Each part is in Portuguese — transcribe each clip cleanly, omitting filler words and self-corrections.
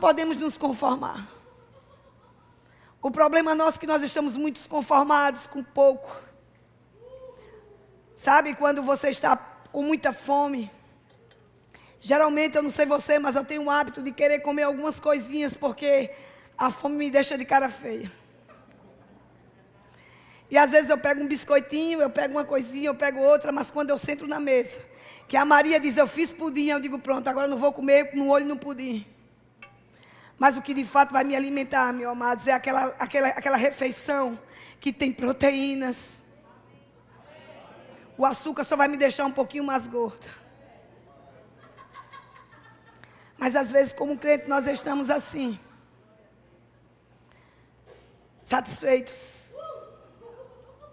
podemos nos conformar. O problema nosso é que nós estamos muito conformados com pouco. Sabe, quando você está com muita fome, geralmente, eu não sei você, mas eu tenho o hábito de querer comer algumas coisinhas, porque a fome me deixa de cara feia. E às vezes eu pego um biscoitinho, eu pego uma coisinha, eu pego outra, mas quando eu sento na mesa, que a Maria diz, eu fiz pudim, eu digo, pronto, agora eu não vou comer no olho no pudim. Mas o que de fato vai me alimentar, meus amados, é aquela refeição que tem proteínas. O açúcar só vai me deixar um pouquinho mais gorda. Mas às vezes, como crente, nós estamos assim, satisfeitos,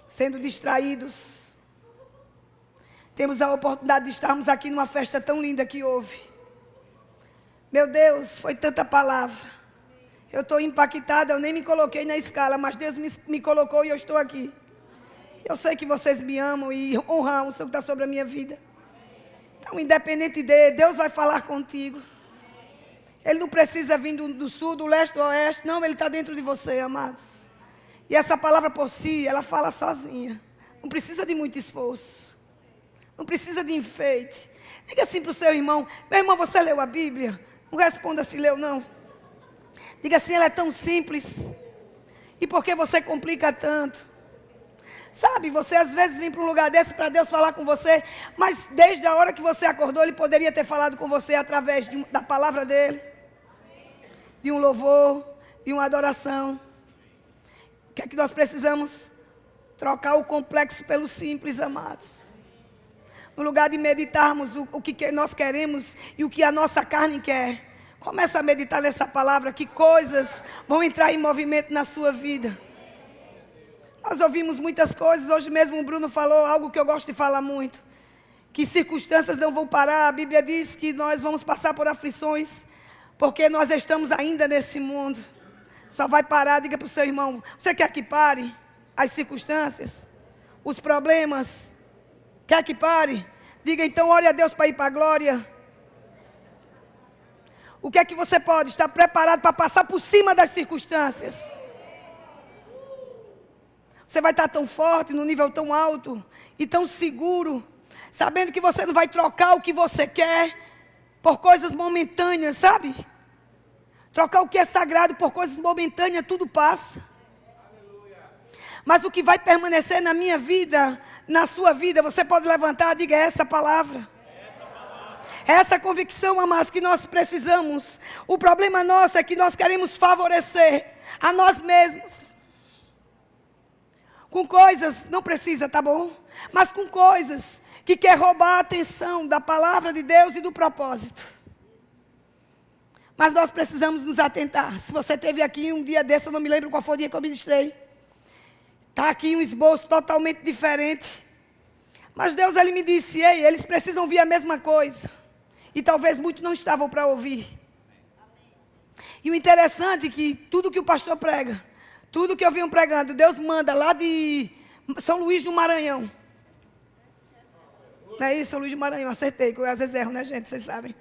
sendo distraídos. Temos a oportunidade de estarmos aqui numa festa tão linda que houve. Meu Deus, foi tanta palavra. Eu estou impactada, eu nem me coloquei na escala, mas Deus me colocou e eu estou aqui. Eu sei que vocês me amam e honram o Senhor que está sobre a minha vida. Então, independente dele, Deus vai falar contigo. Ele não precisa vir do sul, do leste, do oeste. Não, ele está dentro de você, amados. E essa palavra por si, ela fala sozinha. Não precisa de muito esforço. Não precisa de enfeite. Diga assim para o seu irmão, meu irmão, você leu a Bíblia? Não responda se leu, não. Diga assim, ela é tão simples. E por que você complica tanto? Sabe, você às vezes vem para um lugar desse para Deus falar com você, mas desde a hora que você acordou, Ele poderia ter falado com você através da palavra dEle. De um louvor, de uma adoração. O que é que nós precisamos? Trocar o complexo pelo simples, amados. No lugar de meditarmos o que nós queremos e o que a nossa carne quer. Começa a meditar nessa palavra, que coisas vão entrar em movimento na sua vida. Nós ouvimos muitas coisas, hoje mesmo o Bruno falou algo que eu gosto de falar muito. Que circunstâncias não vão parar, a Bíblia diz que nós vamos passar por aflições, porque nós estamos ainda nesse mundo. Só vai parar, diga para o seu irmão, você quer que pare as circunstâncias, os problemas? Quer que pare? Diga então, ore a Deus para ir para a glória. O que é que você pode estar preparado para passar por cima das circunstâncias? Você vai estar tão forte, num nível tão alto e tão seguro, sabendo que você não vai trocar o que você quer por coisas momentâneas, sabe? Trocar o que é sagrado por coisas momentâneas, tudo passa. Mas o que vai permanecer na minha vida, na sua vida, você pode levantar, diga essa palavra. Essa convicção, amados, que nós precisamos. O problema nosso é que nós queremos favorecer a nós mesmos. Com coisas, não precisa, tá bom? Mas com coisas que quer roubar a atenção da palavra de Deus e do propósito. Mas nós precisamos nos atentar. Se você esteve aqui um dia desse, eu não me lembro qual foi o dia que eu ministrei. Está aqui um esboço totalmente diferente. Mas Deus, Ele me disse, ei, eles precisam ouvir a mesma coisa. E talvez muitos não estavam para ouvir. E o interessante é que tudo que o pastor prega, tudo que eu venho pregando, Deus manda lá de São Luís do Maranhão. Não é isso, São Luís do Maranhão, acertei, que eu às vezes erro, né, gente, vocês sabem.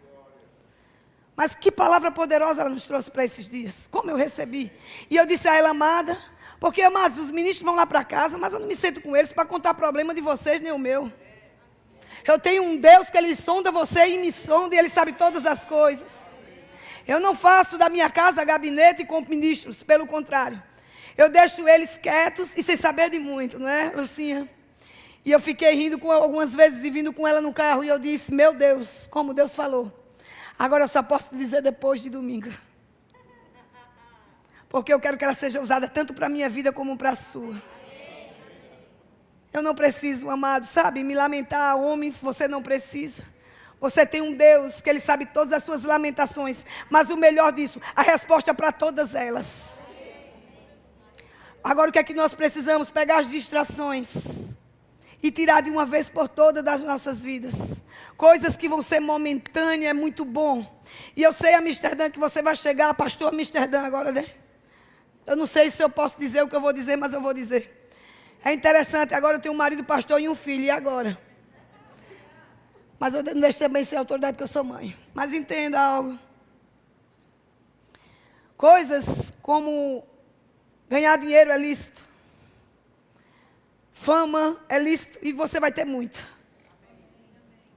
Mas que palavra poderosa ela nos trouxe para esses dias. Como eu recebi. E eu disse a ela, amada, porque, amados, os ministros vão lá para casa, mas eu não me sento com eles para contar problema de vocês, nem o meu. Eu tenho um Deus que Ele sonda você e me sonda, e Ele sabe todas as coisas. Eu não faço da minha casa gabinete com ministros, pelo contrário. Eu deixo eles quietos e sem saber de muito, não é, Lucinha? E eu fiquei rindo com algumas vezes e vindo com ela no carro, e eu disse, meu Deus, como Deus falou. Agora eu só posso dizer depois de domingo. Porque eu quero que ela seja usada tanto para a minha vida como para a sua. Eu não preciso, amado, sabe, me lamentar. Homens, você não precisa. Você tem um Deus que Ele sabe todas as suas lamentações. Mas o melhor disso, a resposta para todas elas. Agora o que é que nós precisamos? Pegar as distrações e tirar de uma vez por todas das nossas vidas. Coisas que vão ser momentâneas, é muito bom. E eu sei, Amsterdã, que você vai chegar, pastor Amsterdã agora, né? Eu não sei se eu posso dizer o que eu vou dizer, mas eu vou dizer. É interessante, agora eu tenho um marido pastor e um filho, e agora? Mas eu não deixo também ser autoridade, que eu sou mãe. Mas entenda algo. Coisas como ganhar dinheiro é lícito. Fama é lícito e você vai ter muita.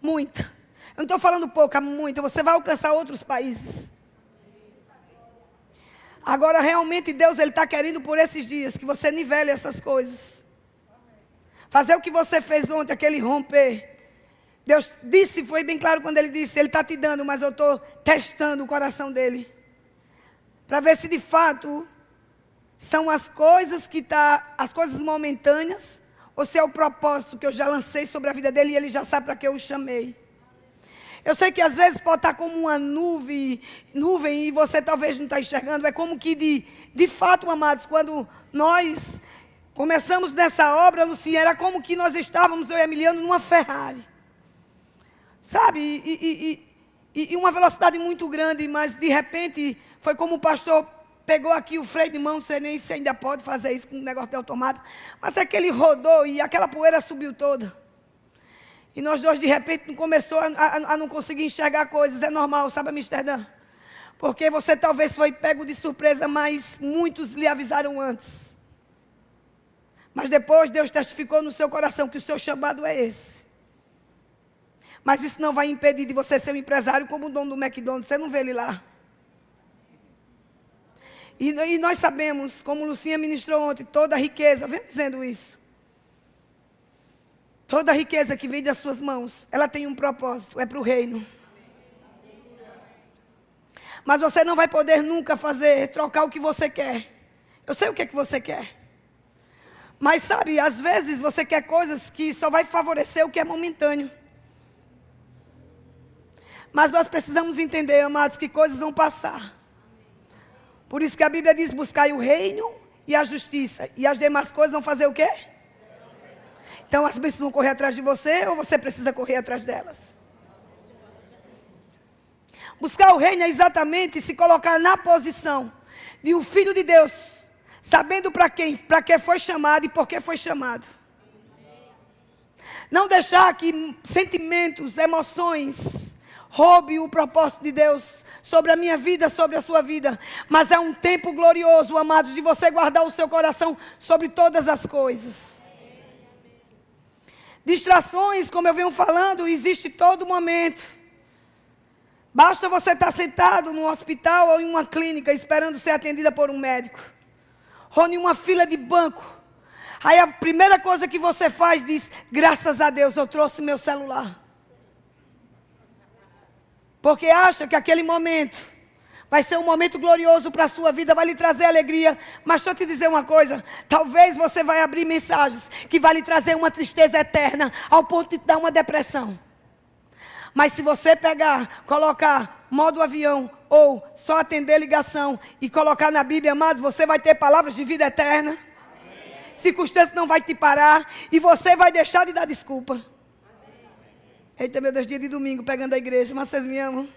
Muita. Eu não estou falando pouca, muita. Você vai alcançar outros países. Agora, realmente, Deus está querendo por esses dias que você nivele essas coisas. Fazer o que você fez ontem, aquele romper. Deus disse, foi bem claro quando Ele disse, Ele está te dando, mas eu estou testando o coração dele. Para ver se de fato são as coisas as coisas momentâneas, ou se é o propósito que eu já lancei sobre a vida dele e ele já sabe para que eu o chamei. Eu sei que às vezes pode estar como uma nuvem e você talvez não está enxergando. É como que de fato, amados, quando nós começamos nessa obra, Lucinha, era como que nós estávamos, eu e Emiliano, numa Ferrari. Sabe? E uma velocidade muito grande, mas de repente foi como o pastor pegou aqui o freio de mão, não sei nem se ainda pode fazer isso com um negócio de automático, mas é que ele rodou e aquela poeira subiu toda. E nós dois, de repente, começou a não conseguir enxergar coisas. É normal, sabe, Amsterdã? Porque você talvez foi pego de surpresa, mas muitos lhe avisaram antes. Mas depois Deus testificou no seu coração que o seu chamado é esse. Mas isso não vai impedir de você ser um empresário como o dono do McDonald's. Você não vê ele lá. E nós sabemos, como Lucinha ministrou ontem, toda a riqueza, eu venho dizendo isso. Toda a riqueza que vem das suas mãos, ela tem um propósito, é para o reino. Mas você não vai poder nunca trocar o que você quer. Eu sei o que é que você quer. Mas sabe, às vezes você quer coisas que só vai favorecer o que é momentâneo. Mas nós precisamos entender, amados, que coisas vão passar. Por isso que a Bíblia diz, buscai o reino e a justiça. E as demais coisas vão fazer o quê? Então as bênçãos vão correr atrás de você ou você precisa correr atrás delas? Buscar o reino é exatamente se colocar na posição de um filho de Deus, sabendo para que foi chamado e por que foi chamado. Não deixar que sentimentos, emoções, roube o propósito de Deus sobre a minha vida, sobre a sua vida. Mas é um tempo glorioso, amados, de você guardar o seu coração sobre todas as coisas. Distrações, como eu venho falando, existe todo momento. Basta você estar sentado num hospital ou em uma clínica esperando ser atendida por um médico. Ou em uma fila de banco. Aí a primeira coisa que você faz diz, graças a Deus eu trouxe meu celular. Porque acha que aquele momento vai ser um momento glorioso para a sua vida, vai lhe trazer alegria. Mas deixa eu te dizer uma coisa, talvez você vai abrir mensagens que vai lhe trazer uma tristeza eterna, ao ponto de te dar uma depressão. Mas se você colocar modo avião, ou só atender ligação, e colocar na Bíblia, amado, você vai ter palavras de vida eterna. Circunstâncias não vai te parar, e você vai deixar de dar desculpa. Eita, meu Deus, dia de domingo, pegando a igreja, mas vocês me amam?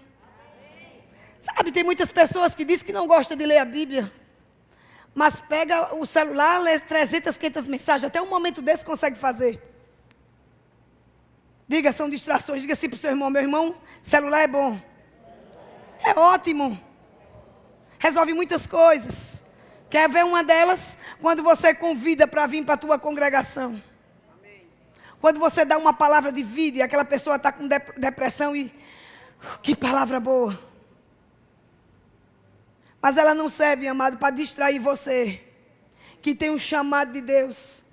Sabe, tem muitas pessoas que dizem que não gostam de ler a Bíblia, mas pega o celular, lê 300, 500 mensagens, até um momento desse consegue fazer. Diga, são distrações, diga assim para o seu irmão, meu irmão, celular é bom. É ótimo. Resolve muitas coisas. Quer ver uma delas? Quando você convida para vir para a tua congregação. Quando você dá uma palavra de vida e aquela pessoa está com depressão e... Que palavra boa. Mas ela não serve, amado, para distrair você. Que tem um chamado de Deus.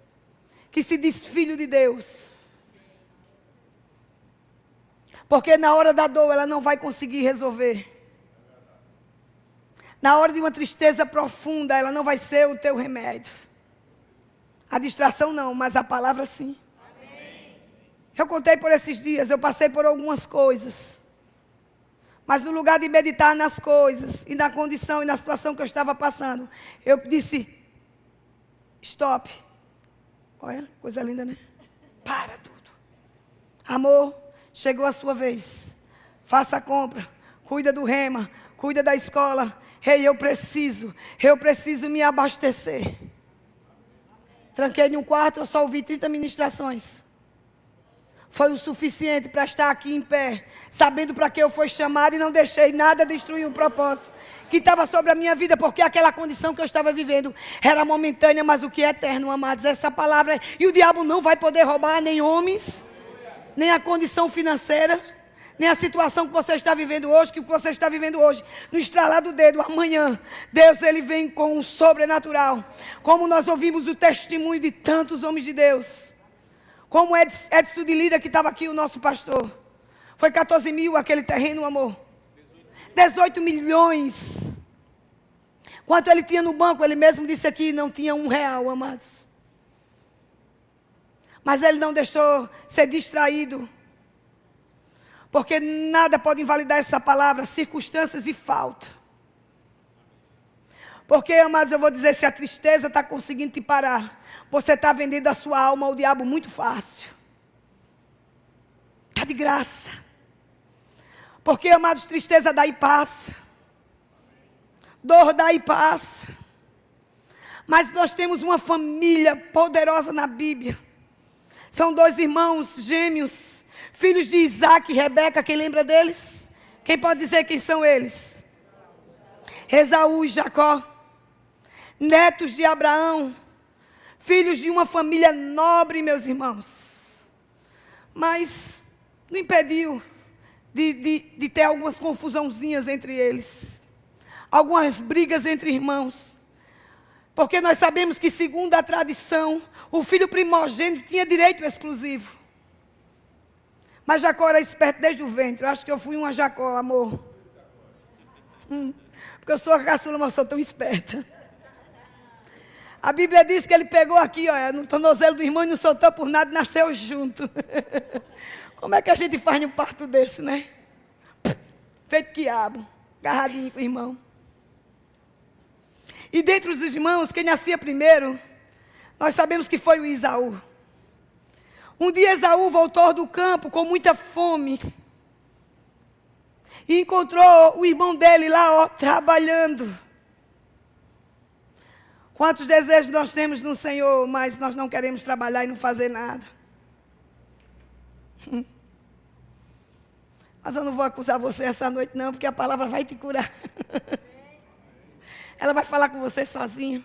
Que se diz filho de Deus. Porque na hora da dor ela não vai conseguir resolver. Na hora de uma tristeza profunda ela não vai ser o teu remédio. A distração não, mas a palavra sim. Eu contei por esses dias, eu passei por algumas coisas. Mas no lugar de meditar nas coisas, e na condição e na situação que eu estava passando, eu disse, stop. Olha, coisa linda, né? Para tudo. Amor, chegou a sua vez. Faça a compra, cuida do rema, cuida da escola. Ei, eu preciso me abastecer. Tranquei em um quarto, eu só ouvi 30 ministrações. foi o suficiente para estar aqui em pé, sabendo para que eu fui chamado, e não deixei nada destruir o propósito que estava sobre a minha vida, porque aquela condição que eu estava vivendo era momentânea, mas o que é eterno, amados, essa palavra, e o diabo não vai poder roubar nem homens, nem a condição financeira, nem a situação que você está vivendo hoje, que o que você está vivendo hoje, no estralar do dedo, amanhã, Deus, Ele vem com o sobrenatural, como nós ouvimos o testemunho de tantos homens de Deus, como Edson de Lira, que estava aqui, o nosso pastor, foi 14 mil aquele terreno, amor, 18 milhões, quanto ele tinha no banco, ele mesmo disse aqui, não tinha R$1, amados, mas ele não deixou ser distraído, porque nada pode invalidar essa palavra, circunstâncias e falta. Porque, amados, eu vou dizer, se a tristeza está conseguindo te parar, você está vendendo a sua alma ao diabo muito fácil. Está de graça. Porque, amados, tristeza dá e passa. Dor dá e passa. Mas nós temos uma família poderosa na Bíblia. São 2 irmãos gêmeos, filhos de Isaac e Rebeca, quem lembra deles? Quem pode dizer quem são eles? Esaú e Jacó, netos de Abraão, filhos de uma família nobre, meus irmãos. Mas não impediu de ter algumas confusãozinhas entre eles, algumas brigas entre irmãos. Porque nós sabemos que, segundo a tradição, o filho primogênito tinha direito exclusivo. Mas Jacó era esperto desde o ventre. Eu acho que eu fui uma Jacó, amor. Porque eu sou a caçula, mas sou tão esperta. A Bíblia diz que ele pegou aqui, ó, no tornozelo do irmão e não soltou por nada, e nasceu junto. Como é que a gente faz um parto desse, né? Feito quiabo, agarradinho com o irmão. E dentre os irmãos, quem nascia primeiro, nós sabemos que foi o Esaú. Um dia Esaú voltou do campo com muita fome. E encontrou o irmão dele lá, ó, trabalhando. Quantos desejos nós temos no Senhor, mas nós não queremos trabalhar e não fazer nada. Mas eu não vou acusar você essa noite não, porque a palavra vai te curar. Ela vai falar com você sozinha.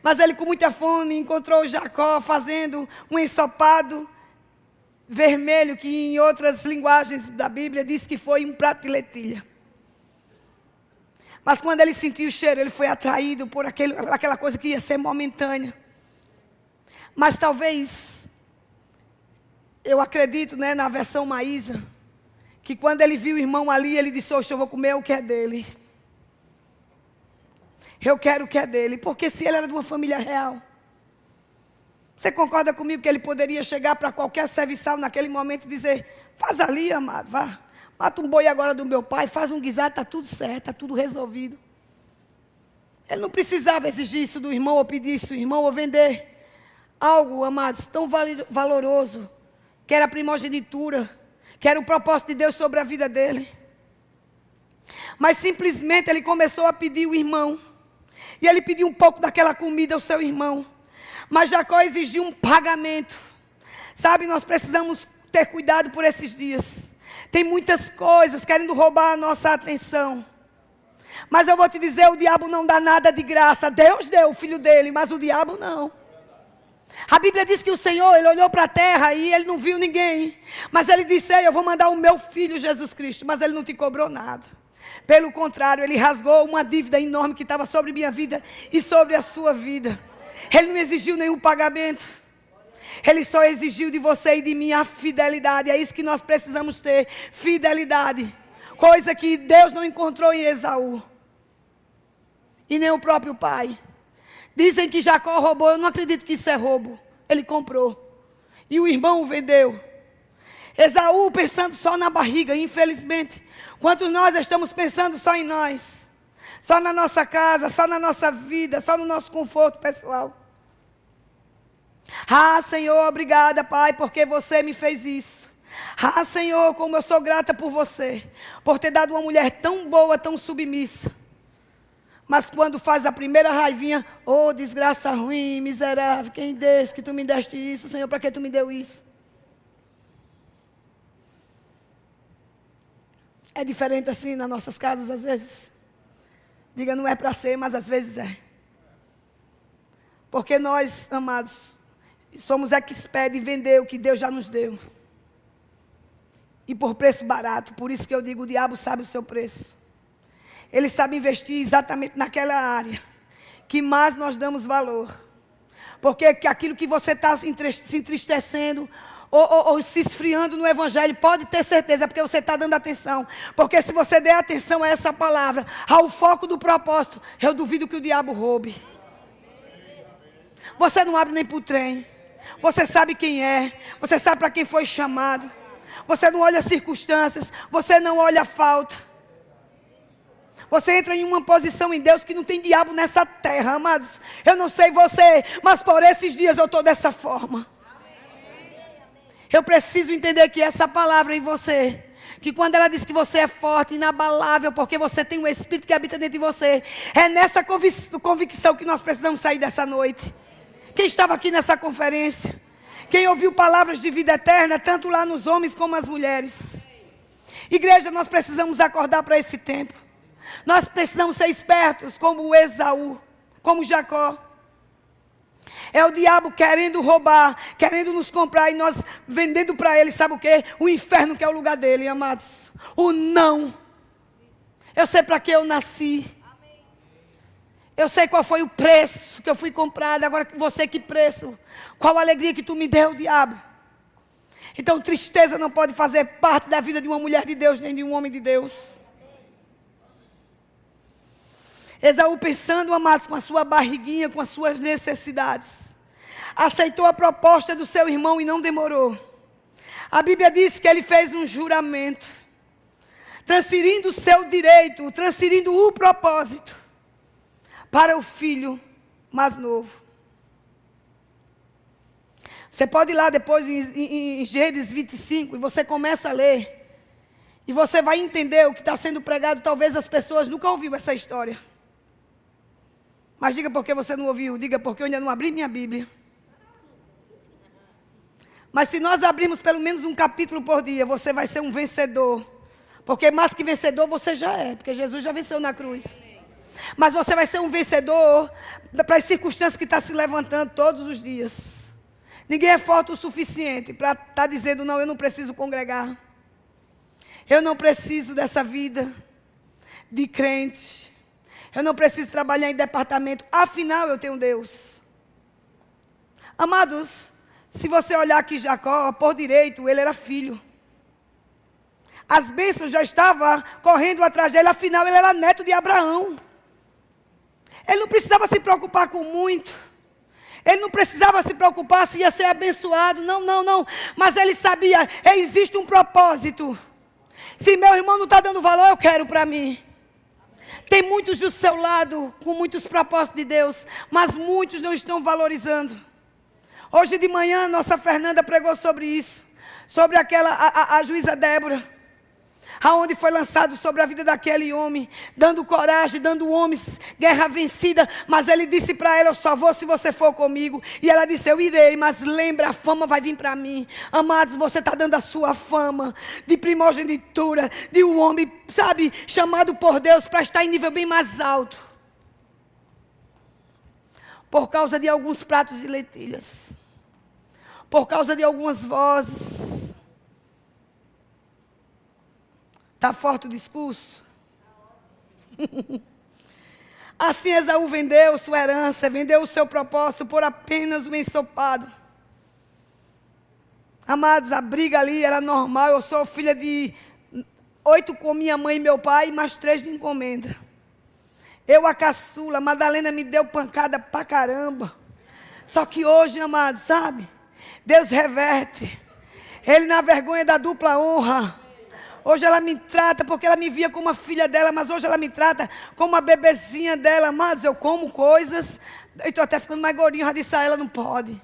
Mas ele, com muita fome, encontrou Jacó fazendo um ensopado vermelho, que em outras linguagens da Bíblia diz que foi um prato de lentilha. Mas quando ele sentiu o cheiro, ele foi atraído por aquela coisa que ia ser momentânea. Mas talvez, eu acredito, né, na versão Maísa, que quando ele viu o irmão ali, ele disse, oxe, eu vou comer o que é dele. Eu quero o que é dele, porque se ele era de uma família real, você concorda comigo que ele poderia chegar para qualquer serviçal naquele momento e dizer, faz ali, amado, vá, mata um boi agora do meu pai, faz um guisado, está tudo certo, está tudo resolvido. Ele não precisava exigir isso do irmão, ou pedir isso do irmão, ou vender algo, amados, tão valoroso, que era a primogenitura, que era o propósito de Deus sobre a vida dele. Mas simplesmente ele começou a pedir o irmão. E ele pediu um pouco daquela comida ao seu irmão. Mas Jacó exigiu um pagamento. Sabe, nós precisamos ter cuidado por esses dias. Tem muitas coisas querendo roubar a nossa atenção. Mas eu vou te dizer, o diabo não dá nada de graça. Deus deu o filho dele, mas o diabo não. A Bíblia diz que o Senhor, ele olhou para a terra e ele não viu ninguém. Mas ele disse, eu vou mandar o meu filho Jesus Cristo. Mas ele não te cobrou nada. Pelo contrário, ele rasgou uma dívida enorme que estava sobre minha vida e sobre a sua vida. Ele não exigiu nenhum pagamento. Ele só exigiu de você e de mim a fidelidade. É isso que nós precisamos ter, fidelidade. Coisa que Deus não encontrou em Esaú. E nem o próprio pai. Dizem que Jacó roubou, eu não acredito que isso é roubo. Ele comprou. E o irmão o vendeu. Esaú pensando só na barriga, infelizmente. Quantos nós estamos pensando só em nós? Só na nossa casa, só na nossa vida, só no nosso conforto pessoal. Ah, Senhor, obrigada, Pai, porque você me fez isso. Ah, Senhor, como eu sou grata por você, por ter dado uma mulher tão boa, tão submissa. Mas quando faz a primeira raivinha, oh, desgraça ruim, miserável, quem desse que tu me deste isso, Senhor, para que tu me deu isso? É diferente assim nas nossas casas às vezes. Diga, não é para ser, mas às vezes é. Porque nós, amados, somos experts em vender o que Deus já nos deu. E por preço barato. Por isso que eu digo, o diabo sabe o seu preço. Ele sabe investir exatamente naquela área que mais nós damos valor. Porque aquilo que você está se entristecendo ou se esfriando no Evangelho, pode ter certeza, porque você está dando atenção. Porque se você der atenção a essa palavra, ao foco do propósito, eu duvido que o diabo roube. Você não abre nem para o trem. Você sabe quem é. Você sabe para quem foi chamado. Você não olha as circunstâncias. Você não olha a falta. Você entra em uma posição em Deus que não tem diabo nessa terra, amados. Eu não sei você, mas por esses dias eu estou dessa forma. Eu preciso entender que essa palavra em você, que quando ela diz que você é forte, inabalável, porque você tem um Espírito que habita dentro de você, é nessa convicção que nós precisamos sair dessa noite. Quem estava aqui nessa conferência? Quem ouviu palavras de vida eterna, tanto lá nos homens como as mulheres? Igreja, nós precisamos acordar para esse tempo. Nós precisamos ser espertos como Esaú, como Jacó. É o diabo querendo roubar, querendo nos comprar e nós vendendo para ele, sabe o quê? O inferno que é o lugar dele, amados. O não. Eu sei para que eu nasci. Eu sei qual foi o preço que eu fui comprado. Agora você, que preço? Qual a alegria que tu me deu, diabo? Então tristeza não pode fazer parte da vida de uma mulher de Deus, nem de um homem de Deus. Esaú, pensando, amados, com a sua barriguinha, com as suas necessidades, aceitou a proposta do seu irmão e não demorou. A Bíblia diz que ele fez um juramento, transferindo o seu direito, transferindo o propósito para o filho mais novo. Você pode ir lá depois em Gênesis 25 e você começa a ler. E você vai entender o que está sendo pregado. Talvez as pessoas nunca ouviram essa história. Mas diga porque você não ouviu. Diga porque eu ainda não abri minha Bíblia. Mas se nós abrirmos pelo menos um capítulo por dia, você vai ser um vencedor. Porque mais que vencedor você já é. Porque Jesus já venceu na cruz. Mas você vai ser um vencedor para as circunstâncias que estão se levantando todos os dias. Ninguém é forte o suficiente para estar dizendo, não, eu não preciso congregar. Eu não preciso dessa vida de crente. Eu não preciso trabalhar em departamento. Afinal, eu tenho Deus. Amados, se você olhar aqui Jacó, por direito, ele era filho. As bênçãos já estavam correndo atrás dele. Afinal, ele era neto de Abraão. Ele não precisava se preocupar com muito. Ele não precisava se preocupar se ia ser abençoado. Não, não, não. Mas ele sabia, existe um propósito. Se meu irmão não está dando valor, eu quero para mim. Tem muitos do seu lado, com muitos propósitos de Deus, mas muitos não estão valorizando. Hoje de manhã, nossa Fernanda pregou sobre isso. Sobre a juíza Débora. Aonde foi lançado sobre a vida daquele homem, dando coragem, dando homens, guerra vencida. Mas ele disse para ela, eu só vou se você for comigo. E ela disse, eu irei, mas lembra, a fama vai vir para mim. Amados, você está dando a sua fama de primogenitura, de um homem, sabe, chamado por Deus para estar em nível bem mais alto. Por causa de alguns pratos de lentilhas. Por causa de algumas vozes. Está forte o discurso? Assim Esaú vendeu sua herança, vendeu o seu propósito por apenas um ensopado. Amados, a briga ali era normal. Eu sou filha de 8 com minha mãe e meu pai, mais 3 de encomenda. Eu, a caçula, Madalena me deu pancada pra caramba. Só que hoje, amados, sabe? Deus reverte. Ele na vergonha da dupla honra. Hoje ela me trata, porque ela me via como a filha dela, mas hoje ela me trata como a bebezinha dela. Mas eu como coisas, eu estou até ficando mais gordinho, já disse a ela, não pode.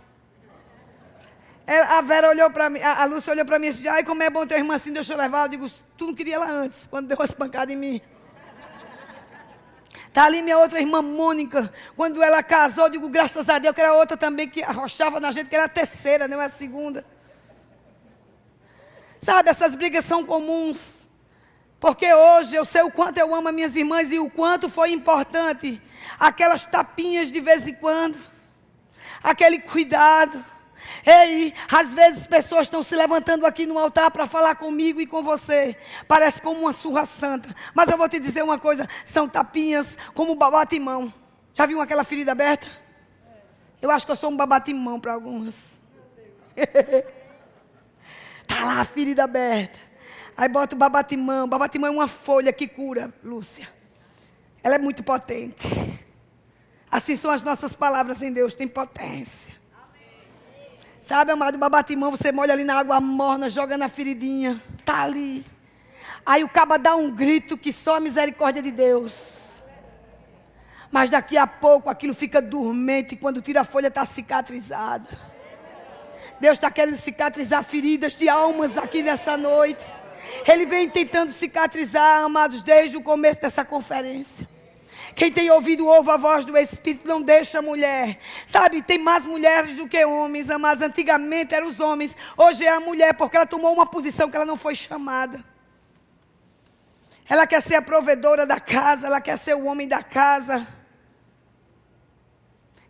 A Vera olhou para mim, a Lúcia olhou para mim e disse, ai, como é bom ter uma irmã assim, deixa eu levar. Eu digo, tu não queria ela antes, quando deu as pancadas em mim. Está ali minha outra irmã Mônica, quando ela casou, eu digo, graças a Deus, que era outra também que arrochava na gente, que era a terceira, não é a segunda. Sabe, essas brigas são comuns. Porque hoje eu sei o quanto eu amo as minhas irmãs e o quanto foi importante aquelas tapinhas de vez em quando, aquele cuidado. Ei, às vezes pessoas estão se levantando aqui no altar para falar comigo e com você. Parece como uma surra santa. Mas eu vou te dizer uma coisa, são tapinhas como babatimão. Já viu aquela ferida aberta? Eu acho que eu sou um babatimão para algumas. Está lá a ferida aberta. Aí bota o babatimão. Babatimão é uma folha que cura, Lúcia. Ela é muito potente. Assim são as nossas palavras em Deus, tem potência. Sabe, amado, babatimão, você molha ali na água morna, joga na feridinha. Está ali. Aí o caba dá um grito que só a misericórdia de Deus. Mas daqui a pouco aquilo fica dormente. Quando tira a folha está cicatrizada. Deus está querendo cicatrizar feridas de almas aqui nessa noite. Ele vem tentando cicatrizar, amados, desde o começo dessa conferência. Quem tem ouvido, ouve a voz do Espírito, não deixa a mulher. Sabe, tem mais mulheres do que homens, amados. Antigamente eram os homens, hoje é a mulher, porque ela tomou uma posição que ela não foi chamada. Ela quer ser a provedora da casa, ela quer ser o homem da casa.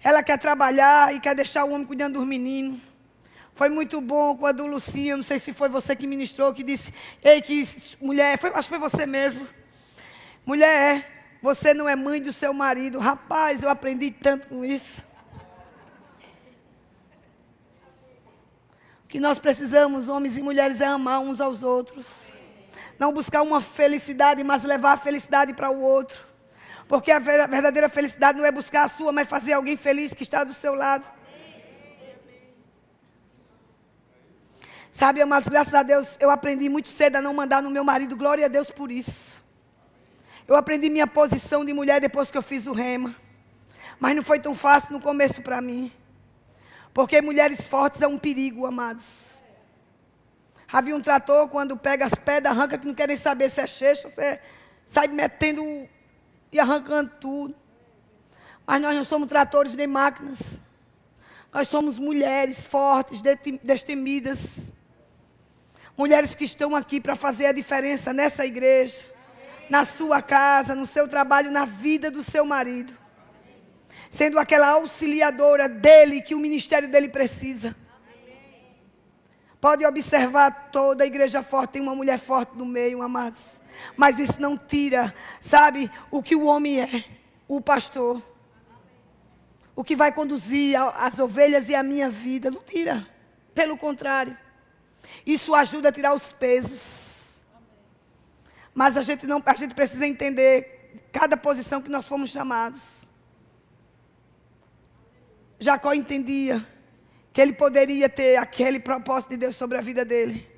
Ela quer trabalhar e quer deixar o homem cuidando dos meninos. Foi muito bom quando Lucinha, não sei se foi você que ministrou, que disse, ei, que mulher, acho que foi você mesmo. Mulher, você não é mãe do seu marido. Rapaz, eu aprendi tanto com isso. O que nós precisamos, homens e mulheres, é amar uns aos outros. Não buscar uma felicidade, mas levar a felicidade para o outro. Porque a verdadeira felicidade não é buscar a sua, mas fazer alguém feliz que está do seu lado. Sabe, amados, graças a Deus, eu aprendi muito cedo a não mandar no meu marido. Glória a Deus por isso. Eu aprendi minha posição de mulher depois que eu fiz o rema. Mas não foi tão fácil no começo para mim. Porque mulheres fortes é um perigo, amados. Havia um trator, quando pega as pedras, arranca, que não quer nem saber se é cheixo, você sai metendo e arrancando tudo. Mas nós não somos tratores nem máquinas. Nós somos mulheres fortes, destemidas. Mulheres que estão aqui para fazer a diferença nessa igreja, na sua casa, no seu trabalho, na vida do seu marido. Sendo aquela auxiliadora dele, que o ministério dele precisa. Pode observar, toda a igreja forte tem uma mulher forte no meio, amados. Mas isso não tira, sabe, o que o homem é, o pastor. O que vai conduzir as ovelhas e a minha vida, não tira. Pelo contrário, isso ajuda a tirar os pesos. Mas a gente precisa entender cada posição que nós fomos chamados. Jacó entendia que ele poderia ter aquele propósito de Deus sobre a vida dele.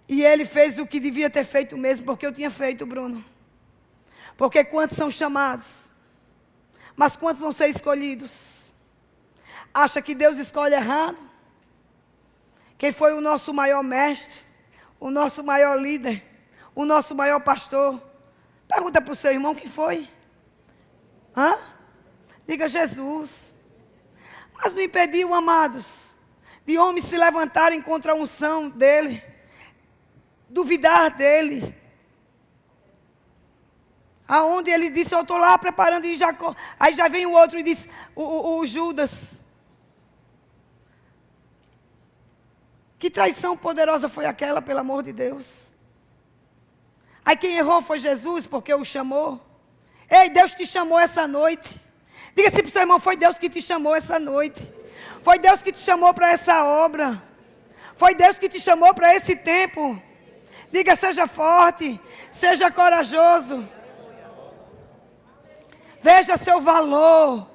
E ele fez o que devia ter feito mesmo, porque eu tinha feito, Bruno. Porque quantos são chamados? Mas quantos vão ser escolhidos? Acha que Deus escolhe errado? Quem foi o nosso maior mestre? O nosso maior líder? O nosso maior pastor? Pergunta para o seu irmão quem foi. Hã? Diga Jesus. Mas não impediu, amados, de homens se levantarem contra a unção dele, duvidar dele. Aonde ele disse, eu estou lá preparando em Jacó. Aí já vem o outro e diz, o Judas. Que traição poderosa foi aquela, pelo amor de Deus. Aí quem errou foi Jesus, porque o chamou. Ei, Deus te chamou essa noite. Diga assim para o seu irmão, foi Deus que te chamou essa noite. Foi Deus que te chamou para essa obra. Foi Deus que te chamou para esse tempo. Diga, seja forte, seja corajoso. Veja seu valor.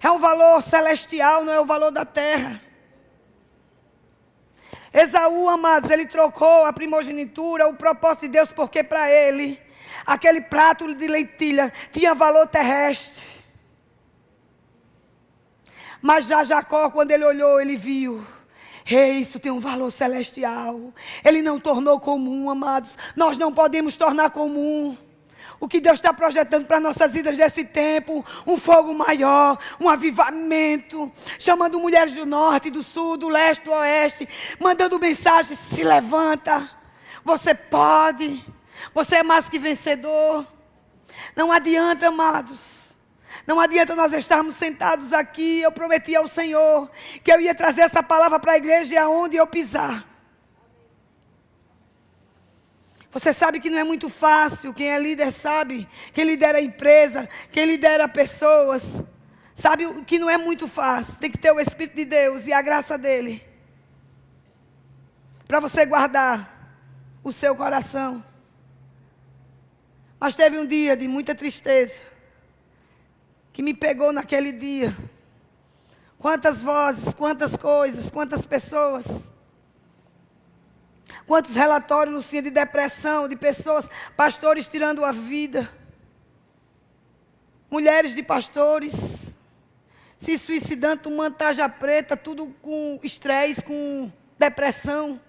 É um valor celestial, não é o valor da terra. Esaú, amados, ele trocou a primogenitura, o propósito de Deus, porque para ele, aquele prato de lentilha tinha valor terrestre. Mas já Jacó, quando ele olhou, ele viu. Isso tem um valor celestial. Ele não tornou comum, amados. Nós não podemos tornar comum. O que Deus está projetando para nossas vidas desse tempo, um fogo maior, um avivamento, chamando mulheres do norte, do sul, do leste, do oeste, mandando mensagem, se levanta, você pode. Você é mais que vencedor. Não adianta, amados. Não adianta nós estarmos sentados aqui. Eu prometi ao Senhor que eu ia trazer essa palavra para a igreja e aonde eu pisar. Você sabe que não é muito fácil. Quem é líder sabe. Quem lidera a empresa, quem lidera pessoas, sabe que não é muito fácil. Tem que ter o Espírito de Deus e a graça dEle para você guardar o seu coração. Mas teve um dia de muita tristeza que me pegou naquele dia. Quantas vozes, quantas coisas, quantas pessoas, quantos relatórios, Lucinha, de depressão, de pessoas, pastores tirando a vida, mulheres de pastores se suicidando, tomando tarja preta, tudo com estresse, com depressão.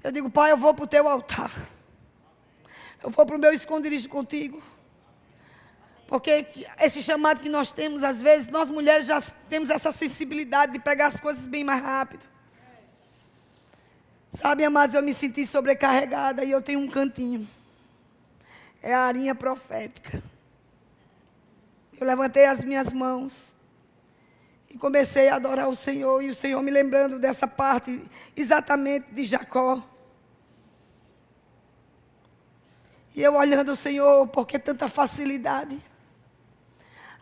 Eu digo, Pai, eu vou para o teu altar. Eu vou para o meu esconderijo contigo. Porque esse chamado que nós temos, às vezes, nós mulheres já temos essa sensibilidade de pegar as coisas bem mais rápido. Sabe, amados, eu me senti sobrecarregada e eu tenho um cantinho. É a arinha profética. Eu levantei as minhas mãos e comecei a adorar o Senhor. E o Senhor me lembrando dessa parte exatamente de Jacó. E eu olhando o Senhor, por que tanta facilidade?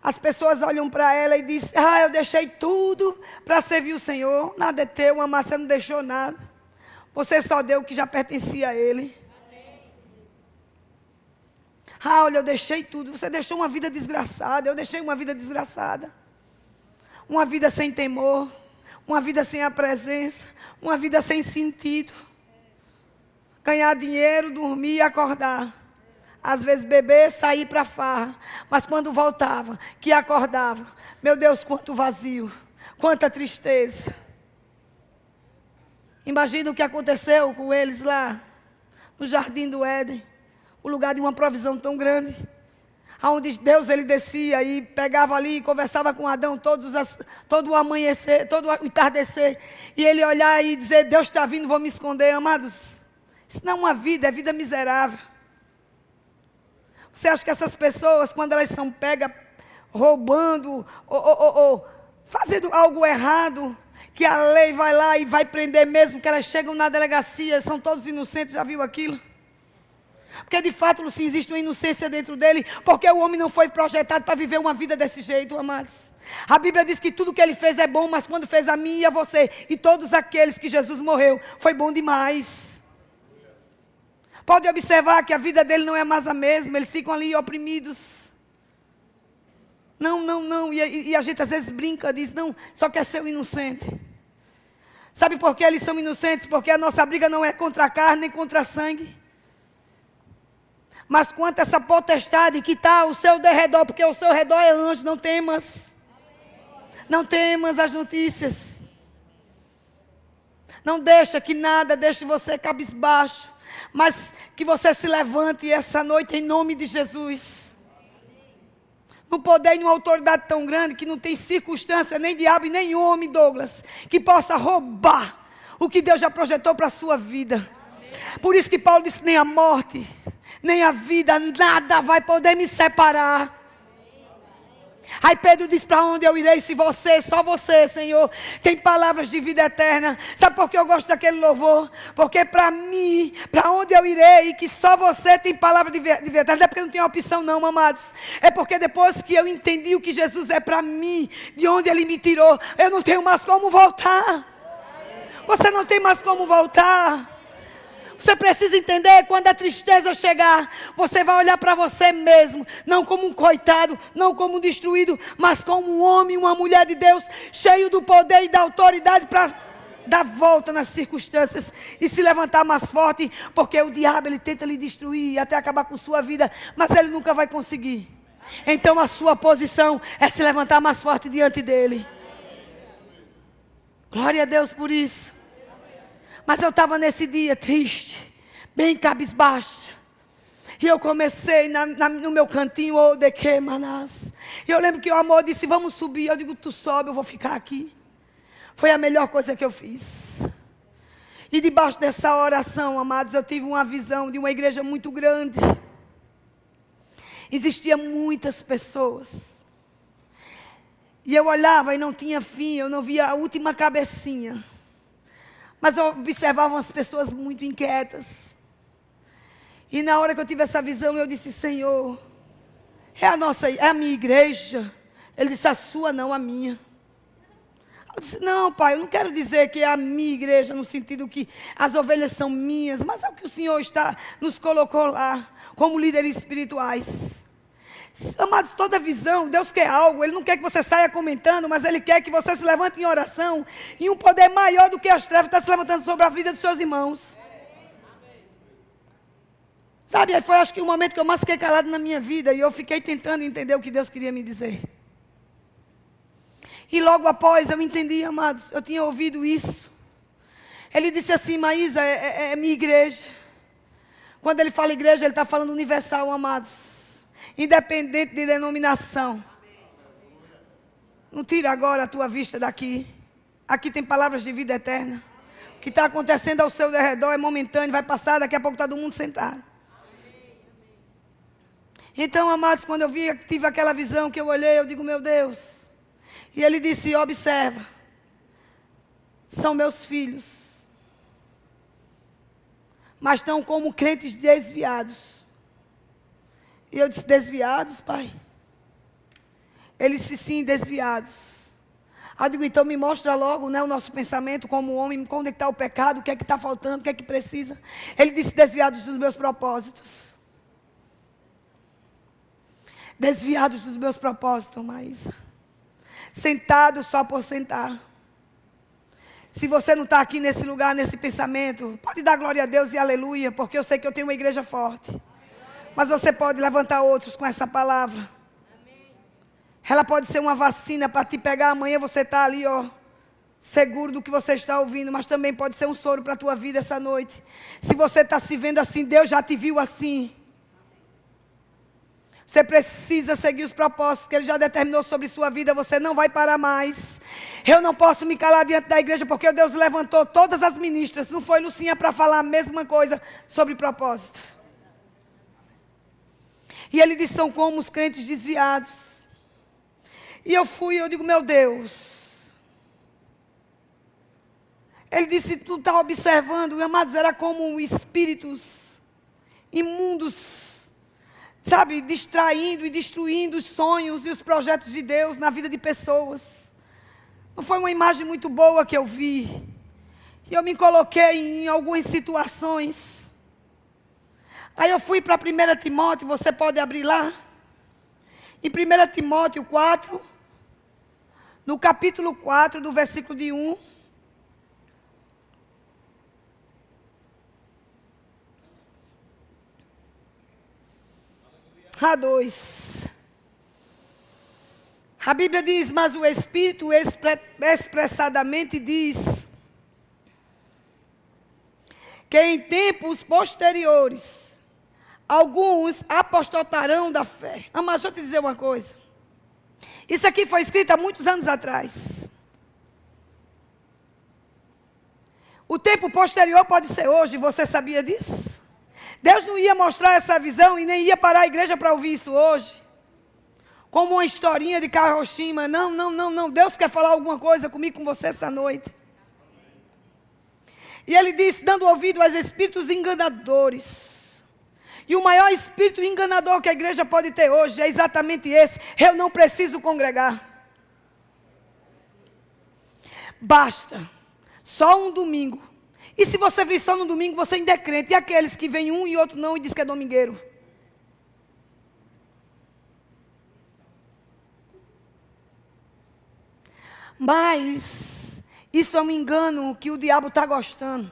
As pessoas olham para ela e dizem, eu deixei tudo para servir o Senhor. Nada é teu, amado, você não deixou nada. Você só deu o que já pertencia a Ele. Olha, eu deixei tudo. Você deixou uma vida desgraçada. Eu deixei uma vida desgraçada. Uma vida sem temor. Uma vida sem a presença. Uma vida sem sentido. Ganhar dinheiro, dormir e acordar. Às vezes beber, sair para farra. Mas quando voltava, que acordava. Meu Deus, quanto vazio. Quanta tristeza. Imagina o que aconteceu com eles lá. No jardim do Éden. O lugar de uma provisão tão grande. Onde Deus ele descia e pegava ali e conversava com Adão todo o amanhecer, todo o entardecer. E ele olhar e dizer, Deus está vindo, vou me esconder. Amados, isso não é uma vida, é vida miserável. Você acha que essas pessoas, quando elas são pegas roubando ou fazendo algo errado, que a lei vai lá e vai prender mesmo, que elas chegam na delegacia, são todos inocentes, já viu aquilo? Porque de fato, Lucinha, existe uma inocência dentro dele, porque o homem não foi projetado para viver uma vida desse jeito, amados. A Bíblia diz que tudo que ele fez é bom, mas quando fez a mim e a você, e todos aqueles que Jesus morreu, foi bom demais. Pode observar que a vida dele não é mais a mesma, eles ficam ali oprimidos. Não, e a gente às vezes brinca, diz, não, só quer ser um inocente. Sabe por que eles são inocentes? Porque a nossa briga não é contra a carne, nem contra a sangue. Mas quanto essa potestade que está ao seu derredor, porque ao seu redor é anjo, não temas. Não temas as notícias. Não deixa que nada deixe você cabisbaixo. Mas que você se levante essa noite em nome de Jesus. No poder e numa autoridade tão grande que não tem circunstância, nem diabo e nem homem, Douglas, que possa roubar o que Deus já projetou para a sua vida. Por isso que Paulo disse, nem a morte, nem a vida, nada vai poder me separar. Aí Pedro diz, para onde eu irei se você, só você, Senhor, tem palavras de vida eterna. Sabe por que eu gosto daquele louvor? Porque para mim, para onde eu irei, que só você tem palavra de vida eterna. Não é porque não tem opção não, amados. É porque depois que eu entendi o que Jesus é para mim, de onde Ele me tirou, eu não tenho mais como voltar. Você não tem mais como voltar. Você precisa entender, quando a tristeza chegar, você vai olhar para você mesmo, não como um coitado, não como um destruído, mas como um homem, uma mulher de Deus, cheio do poder e da autoridade para dar volta nas circunstâncias e se levantar mais forte, porque o diabo ele tenta lhe destruir e até acabar com sua vida, mas ele nunca vai conseguir. Então a sua posição é se levantar mais forte diante dele. Glória a Deus por isso. Mas eu estava nesse dia triste, bem cabisbaixa. E eu comecei no meu cantinho, de que, manás. E eu lembro que o amor disse, vamos subir. Eu digo, tu sobe, eu vou ficar aqui. Foi a melhor coisa que eu fiz. E debaixo dessa oração, amados, eu tive uma visão de uma igreja muito grande. Existiam muitas pessoas. E eu olhava e não tinha fim, eu não via a última cabecinha. Mas eu observava as pessoas muito inquietas. E na hora que eu tive essa visão, eu disse: Senhor, é a minha igreja. Ele disse: a sua não, a minha. Eu disse: não, pai, eu não quero dizer que é a minha igreja, no sentido que as ovelhas são minhas, mas é o que o Senhor nos colocou lá, como líderes espirituais. Amados, toda visão, Deus quer algo, Ele não quer que você saia comentando, mas Ele quer que você se levante em oração, e um poder maior do que as trevas está se levantando sobre a vida dos seus irmãos. Sabe, aí foi acho que o momento que eu mais fiquei calado na minha vida, e eu fiquei tentando entender o que Deus queria me dizer. E logo após eu entendi, amados, eu tinha ouvido isso. Ele disse assim: Maísa, é minha igreja. Quando ele fala igreja, ele está falando universal, amados. Independente de denominação. Não tira agora a tua vista daqui. Aqui tem palavras de vida eterna. O que está acontecendo ao seu redor é momentâneo, vai passar, daqui a pouco está todo mundo sentado. Então, amados, quando eu tive aquela visão que eu olhei, eu digo: meu Deus. E ele disse: observa, são meus filhos, mas estão como crentes desviados. E eu disse: desviados, pai? Ele disse: sim, desviados. Eu digo: então me mostra logo, né, o nosso pensamento como homem, onde está o pecado, o que é que está faltando, o que é que precisa. Ele disse: desviados dos meus propósitos. Desviados dos meus propósitos, Maísa. Sentado só por sentar. Se você não está aqui nesse lugar, nesse pensamento, pode dar glória a Deus e aleluia, porque eu sei que eu tenho uma igreja forte. Mas você pode levantar outros com essa palavra. Ela pode ser uma vacina para te pegar amanhã, você está ali, ó, seguro do que você está ouvindo, mas também pode ser um soro para a tua vida essa noite. Se você está se vendo assim, Deus já te viu assim. Você precisa seguir os propósitos que Ele já determinou sobre sua vida. Você não vai parar mais. Eu não posso me calar diante da igreja, porque Deus levantou todas as ministras. Não foi Lucinha para falar a mesma coisa sobre propósito. E Ele disse: são como os crentes desviados. E eu digo: meu Deus. Ele disse: tu está observando, amados, era como espíritos imundos, sabe, distraindo e destruindo os sonhos e os projetos de Deus na vida de pessoas. Não foi uma imagem muito boa que eu vi. E eu me coloquei em algumas situações. Aí eu fui para 1 Timóteo, você pode abrir lá. Em 1 Timóteo 4, no capítulo 4, do versículo de 1. A 2. A Bíblia diz: mas o Espírito expressadamente diz que em tempos posteriores alguns apostatarão da fé. Mas deixa eu te dizer uma coisa. Isso aqui foi escrito há muitos anos atrás. O tempo posterior pode ser hoje, você sabia disso? Deus não ia mostrar essa visão e nem ia parar a igreja para ouvir isso hoje. Como uma historinha de Kagoshima. Não, não, não, não. Deus quer falar alguma coisa comigo, com você essa noite. E Ele disse: dando ouvido aos espíritos enganadores. E o maior espírito enganador que a igreja pode ter hoje é exatamente esse: eu não preciso congregar. Basta só um domingo. E se você vir só no domingo, você ainda é crente. E aqueles que vêm um e outro não e diz que é domingueiro? Mas isso é um engano que o diabo está gostando.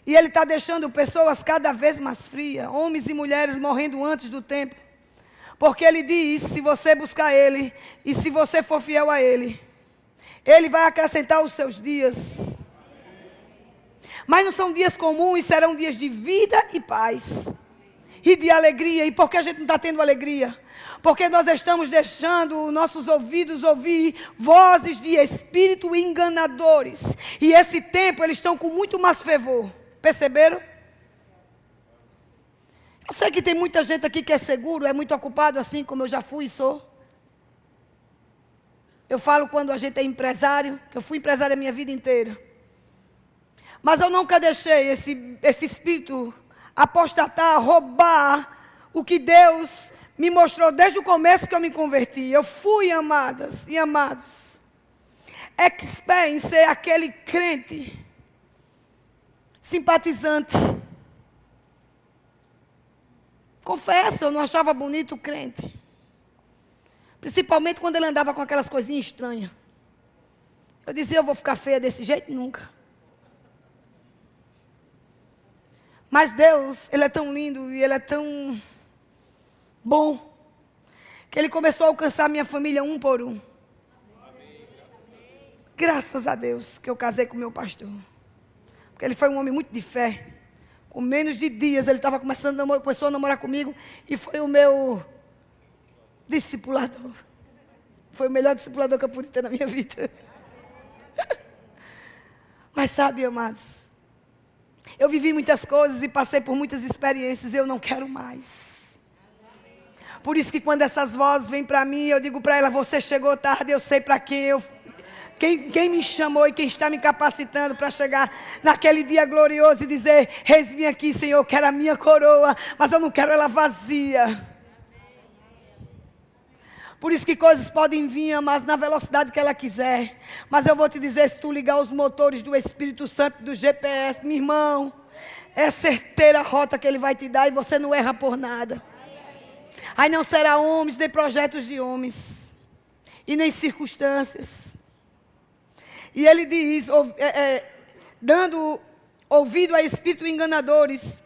E ele está deixando pessoas cada vez mais frias. Homens e mulheres morrendo antes do tempo. Porque ele diz: se você buscar Ele, e se você for fiel a Ele, Ele vai acrescentar os seus dias. Mas não são dias comuns, serão dias de vida e paz. E de alegria. E por que a gente não está tendo alegria? Porque nós estamos deixando nossos ouvidos ouvir vozes de espírito enganadores. E esse tempo eles estão com muito mais fervor. Perceberam? Eu sei que tem muita gente aqui que é seguro, é muito ocupado assim como eu já fui e sou. Eu falo quando a gente é empresário, que eu fui empresário a minha vida inteira. Mas eu nunca deixei esse espírito apostatar, roubar o que Deus me mostrou desde o começo que eu me converti. Eu fui, amadas e amados, expert em ser aquele crente simpatizante. Confesso, eu não achava bonito o crente. Principalmente quando ele andava com aquelas coisinhas estranhas. Eu dizia, eu vou ficar feia desse jeito? Nunca. Mas Deus, Ele é tão lindo e Ele é tão bom, que Ele começou a alcançar minha família um por um. Graças a Deus que eu casei com meu pastor. Porque ele foi um homem muito de fé. Com menos de dias ele estava começou a namorar comigo e foi o meu discipulador. Foi o melhor discipulador que eu pude ter na minha vida. Mas sabe, amados, eu vivi muitas coisas e passei por muitas experiências e eu não quero mais. Por isso que quando essas vozes vêm para mim, eu digo para ela, você chegou tarde, eu sei para quem me chamou e quem está me capacitando para chegar naquele dia glorioso e dizer, eis-me aqui, Senhor, eu quero a minha coroa, mas eu não quero ela vazia. Por isso que coisas podem vir, mas na velocidade que ela quiser. Mas eu vou te dizer, se tu ligar os motores do Espírito Santo, do GPS, meu irmão, é certeira a rota que Ele vai te dar e você não erra por nada. Aí não será homens, nem projetos de homens, e nem circunstâncias. E Ele diz, dando ouvido a espíritos enganadores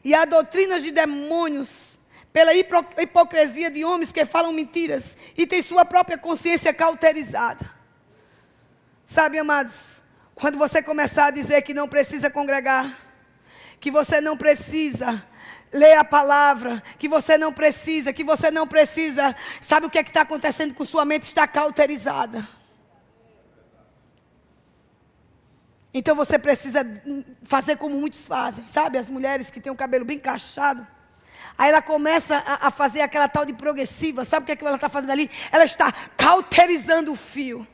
e a doutrinas de demônios, pela hipocrisia de homens que falam mentiras e têm sua própria consciência cauterizada. Sabe, amados, quando você começar a dizer que não precisa congregar, que você não precisa ler a palavra, que você não precisa, sabe o que é que está acontecendo com sua mente? Está cauterizada. Então você precisa fazer como muitos fazem, sabe? As mulheres que têm o cabelo bem cacheado. Aí ela começa a fazer aquela tal de progressiva. Sabe o que é que ela está fazendo ali? Ela está cauterizando o fio.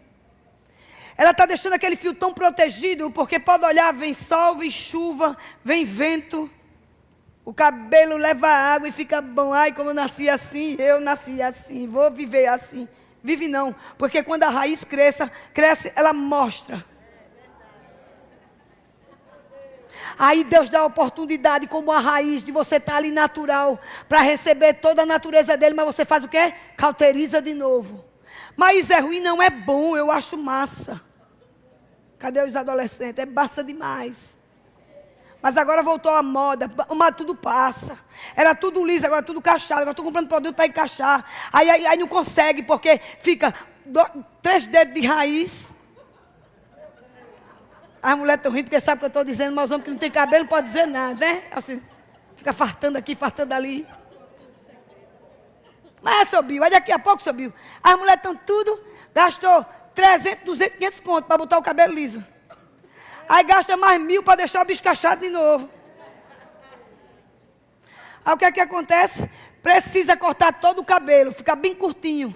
Ela está deixando aquele fio tão protegido, porque pode olhar, vem sol, vem chuva, vem vento. O cabelo leva água e fica bom. Ai, como eu nasci assim, vou viver assim. Vive não, porque quando a raiz cresce, ela mostra. Aí Deus dá a oportunidade como a raiz de você estar ali natural, para receber toda a natureza dele, mas você faz o quê? Cauteriza de novo. Mas é ruim, não é bom, eu acho massa. Cadê os adolescentes? É massa demais. Mas agora voltou a moda, mas tudo passa. Era tudo liso, agora tudo cachado, agora estou comprando produto para encaixar. Aí não consegue, porque fica 3 dedos de raiz. As mulheres estão rindo porque sabem o que eu estou dizendo, mas os homens que não têm cabelo não podem dizer nada, né? Assim, fica fartando aqui, fartando ali. Mas subiu, aí daqui a pouco subiu. As mulheres estão tudo, gastou 300, 200, 500 conto para botar o cabelo liso. Aí gasta mais 1.000 para deixar o bicho cachado de novo. Aí o que é que acontece? Precisa cortar todo o cabelo, ficar bem curtinho,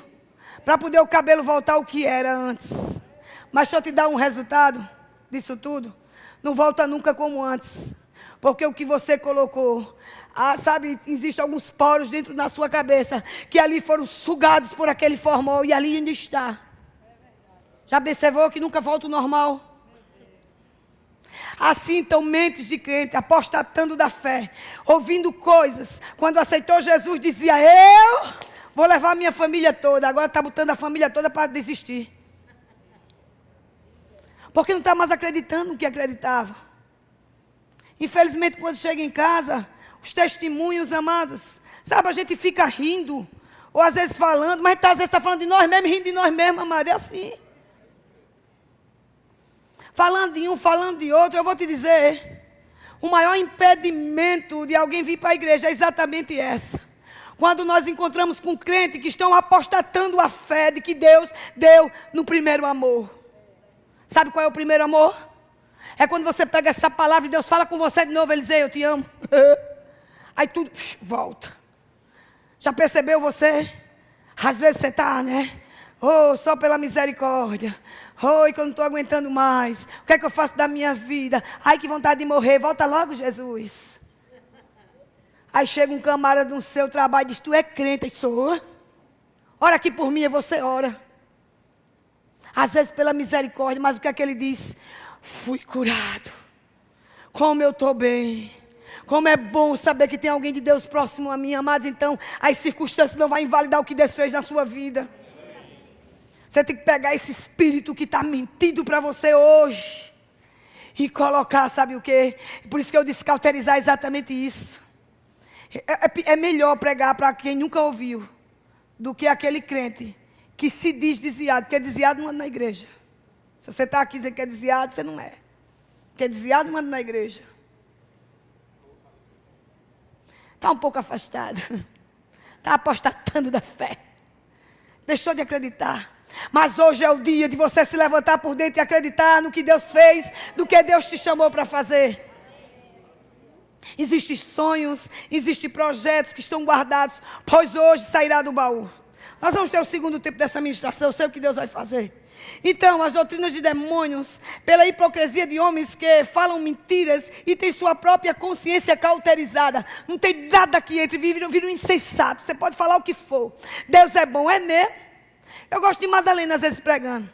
para poder o cabelo voltar ao que era antes. Mas deixa eu te dar um resultado disso tudo. Não volta nunca como antes. Porque o que você colocou, sabe, existem alguns poros dentro da sua cabeça, que ali foram sugados por aquele formol e ali ainda está. Já observou que nunca volta ao normal? Assim estão mentes de crente, apostatando da fé, ouvindo coisas. Quando aceitou Jesus, dizia, eu vou levar a minha família toda. Agora está botando a família toda para desistir. Porque não está mais acreditando no que acreditava. Infelizmente, quando chega em casa, os testemunhos, amados, sabe, a gente fica rindo, ou às vezes falando, mas às vezes está falando de nós mesmos, rindo de nós mesmos, amado, é assim. Falando de um, falando de outro, eu vou te dizer, o maior impedimento de alguém vir para a igreja é exatamente essa. Quando nós encontramos com crentes que estão apostatando a fé de que Deus deu no primeiro amor. Sabe qual é o primeiro amor? É quando você pega essa palavra e Deus fala com você de novo, ele diz, eu te amo. Aí tudo volta. Já percebeu você? Às vezes você está, né? Oh, só pela misericórdia. Oh, que eu não estou aguentando mais. O que é que eu faço da minha vida? Ai, que vontade de morrer. Volta logo, Jesus. Aí chega um camarada no seu trabalho e diz, tu é crente? Eu sou. Ora aqui por mim, e você ora. Às vezes pela misericórdia, mas o que é que ele diz? Fui curado. Como eu estou bem. Como é bom saber que tem alguém de Deus próximo a mim, amados. Então, as circunstâncias não vão invalidar o que Deus fez na sua vida. Você tem que pegar esse espírito que está mentindo para você hoje e colocar, sabe o quê? Por isso que eu disse cauterizar exatamente isso. É melhor pregar para quem nunca ouviu do que aquele crente que se diz desviado, porque desviado não anda na igreja. Se você está aqui dizendo que é desviado, você não é. Porque é desviado não anda na igreja. Está um pouco afastado. Está apostatando da fé. Deixou de acreditar. Mas hoje é o dia de você se levantar por dentro e acreditar no que Deus fez, no que Deus te chamou para fazer. Existem sonhos, existem projetos que estão guardados, pois hoje sairá do baú. Nós vamos ter o segundo tempo dessa ministração, eu sei o que Deus vai fazer. Então, as doutrinas de demônios, pela hipocrisia de homens que falam mentiras e têm sua própria consciência cauterizada. Não tem nada que entre, viram insensato. Você pode falar o que for. Deus é bom, é mesmo. Eu gosto de Madalena às vezes pregando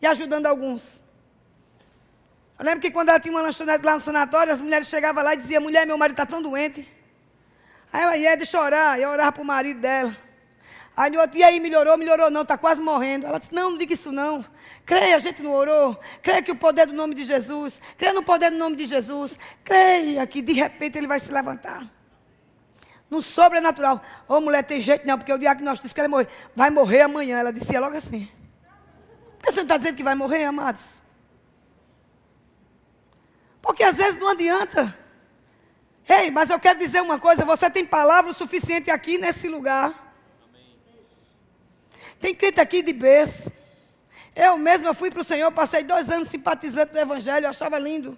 e ajudando alguns. Eu lembro que quando ela tinha uma lanchonete lá no sanatório, as mulheres chegavam lá e diziam, mulher, meu marido está tão doente. Aí ela ia, deixa eu orar. Eu orava para o marido dela. Aí no outro dia, aí melhorou não, está quase morrendo. Ela disse, não diga isso não. Creia, a gente não orou. Creia que o poder do nome de Jesus. Creia no poder do nome de Jesus. Creia que de repente ele vai se levantar. No sobrenatural. Ô mulher, tem jeito não, porque o diagnóstico disse que ela morrer. Vai morrer amanhã. Ela disse logo assim. Por que você não está dizendo que vai morrer, amados? Porque às vezes não adianta. Ei, mas eu quero dizer uma coisa. Você tem palavra o suficiente aqui nesse lugar. Tem crente aqui de berço. Eu fui para o Senhor, passei 2 anos simpatizando do Evangelho, eu achava lindo.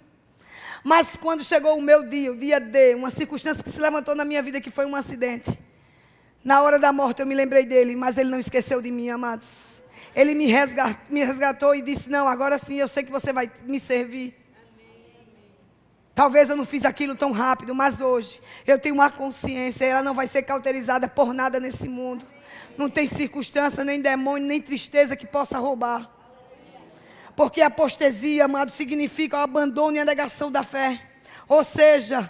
Mas quando chegou o meu dia, o dia D, uma circunstância que se levantou na minha vida, que foi um acidente. Na hora da morte eu me lembrei dele, mas ele não esqueceu de mim, amados. Ele me resgatou e disse, não, agora sim eu sei que você vai me servir. Talvez eu não fiz aquilo tão rápido, mas hoje eu tenho uma consciência, ela não vai ser cauterizada por nada nesse mundo. Não tem circunstância, nem demônio, nem tristeza que possa roubar. Porque a apostasia, amado, significa o abandono e a negação da fé. Ou seja,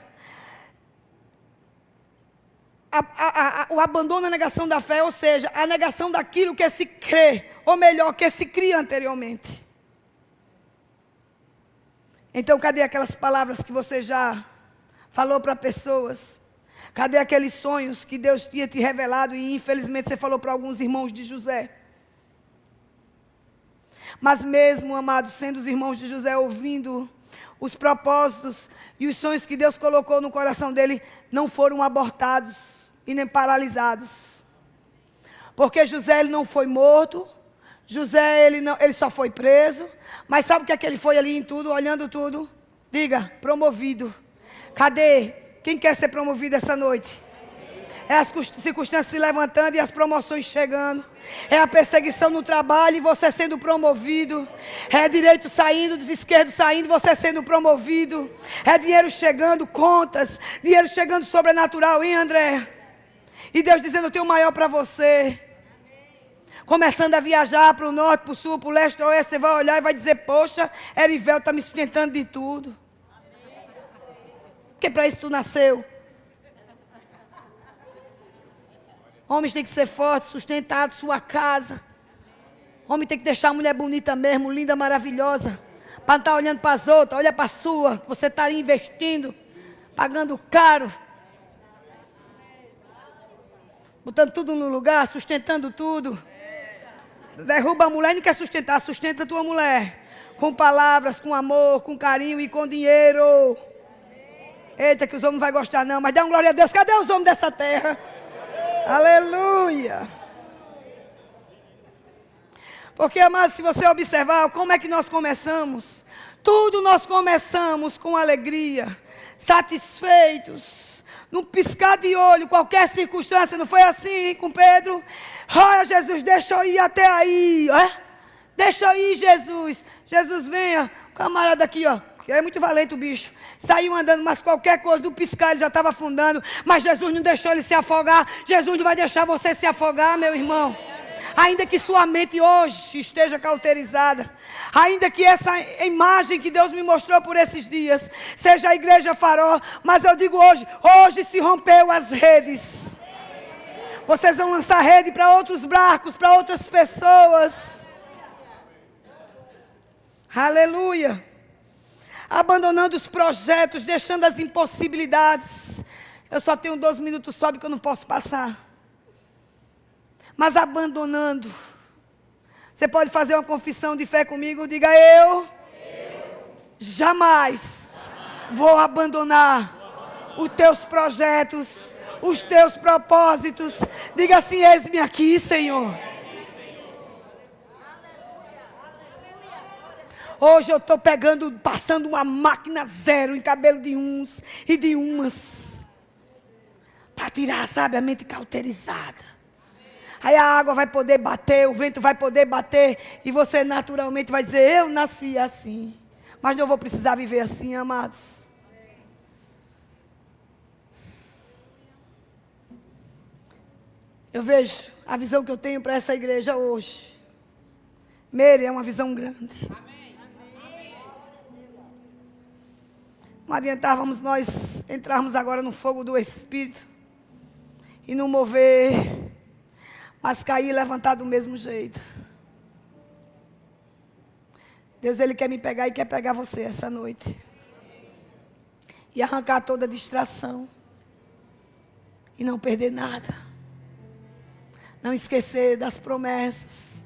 o abandono e a negação da fé, ou seja, a negação daquilo que se crê, ou melhor, que se cria anteriormente. Então, cadê aquelas palavras que você já falou para pessoas? Cadê aqueles sonhos que Deus tinha te revelado e infelizmente você falou para alguns irmãos de José? Mas mesmo, amados, sendo os irmãos de José ouvindo os propósitos e os sonhos que Deus colocou no coração dele, não foram abortados e nem paralisados. Porque José ele não foi morto, José ele só foi preso, mas sabe o que é que ele foi ali em tudo, olhando tudo? Diga, promovido. Cadê? Quem quer ser promovido essa noite? É as circunstâncias se levantando e as promoções chegando. É a perseguição no trabalho e você sendo promovido. É direito saindo, dos esquerdos saindo, você sendo promovido. É dinheiro chegando, contas. Dinheiro chegando sobrenatural, hein, André? E Deus dizendo, eu tenho o maior para você. Começando a viajar para o norte, para o sul, para o leste, para o oeste, você vai olhar e vai dizer, poxa, Erivel está me sustentando de tudo. Porque para isso tu nasceu. Homens têm que ser fortes, sustentados, sua casa. Homem tem que deixar a mulher bonita mesmo, linda, maravilhosa. Para não estar olhando para as outras, olha para a sua, que você está investindo, pagando caro. Botando tudo no lugar, sustentando tudo. Derruba a mulher e não quer sustentar, sustenta a tua mulher. Com palavras, com amor, com carinho e com dinheiro. Eita, que os homens não vão gostar não, mas dá uma glória a Deus. Cadê os homens dessa terra? Aleluia. Porque, amados, se você observar como é que nós começamos, tudo nós começamos com alegria, satisfeitos, num piscar de olho, qualquer circunstância. Não foi assim com Pedro? Olha, Jesus, deixa eu ir até aí, deixa eu ir, Jesus. Jesus, venha, camarada aqui, ó. Que é muito valente o bicho. Saiu andando, mas qualquer coisa, do piscar ele já estava afundando. Mas Jesus não deixou ele se afogar. Jesus não vai deixar você se afogar, meu irmão. Ainda que sua mente hoje esteja cauterizada, ainda que essa imagem que Deus me mostrou por esses dias seja a igreja Farol, mas eu digo hoje se rompeu as redes. Vocês vão lançar rede para outros barcos, para outras pessoas. Aleluia. Abandonando os projetos, deixando as impossibilidades. Eu só tenho 12 minutos só porque eu não posso passar. Mas abandonando. Você pode fazer uma confissão de fé comigo? Diga eu jamais vou abandonar os teus projetos, os teus propósitos. Diga assim: eis-me aqui, Senhor. Hoje eu estou passando uma máquina zero em cabelo de uns e de umas. Para tirar, sabe, a mente cauterizada. Aí a água vai poder bater, o vento vai poder bater, e você naturalmente vai dizer: eu nasci assim. Mas não vou precisar viver assim, amados. Eu vejo a visão que eu tenho para essa igreja hoje. Meire, é uma visão grande. Não adiantávamos nós entrarmos agora no fogo do Espírito e não mover, mas cair e levantar do mesmo jeito. Deus, Ele quer me pegar e quer pegar você essa noite. E arrancar toda distração. E não perder nada. Não esquecer das promessas.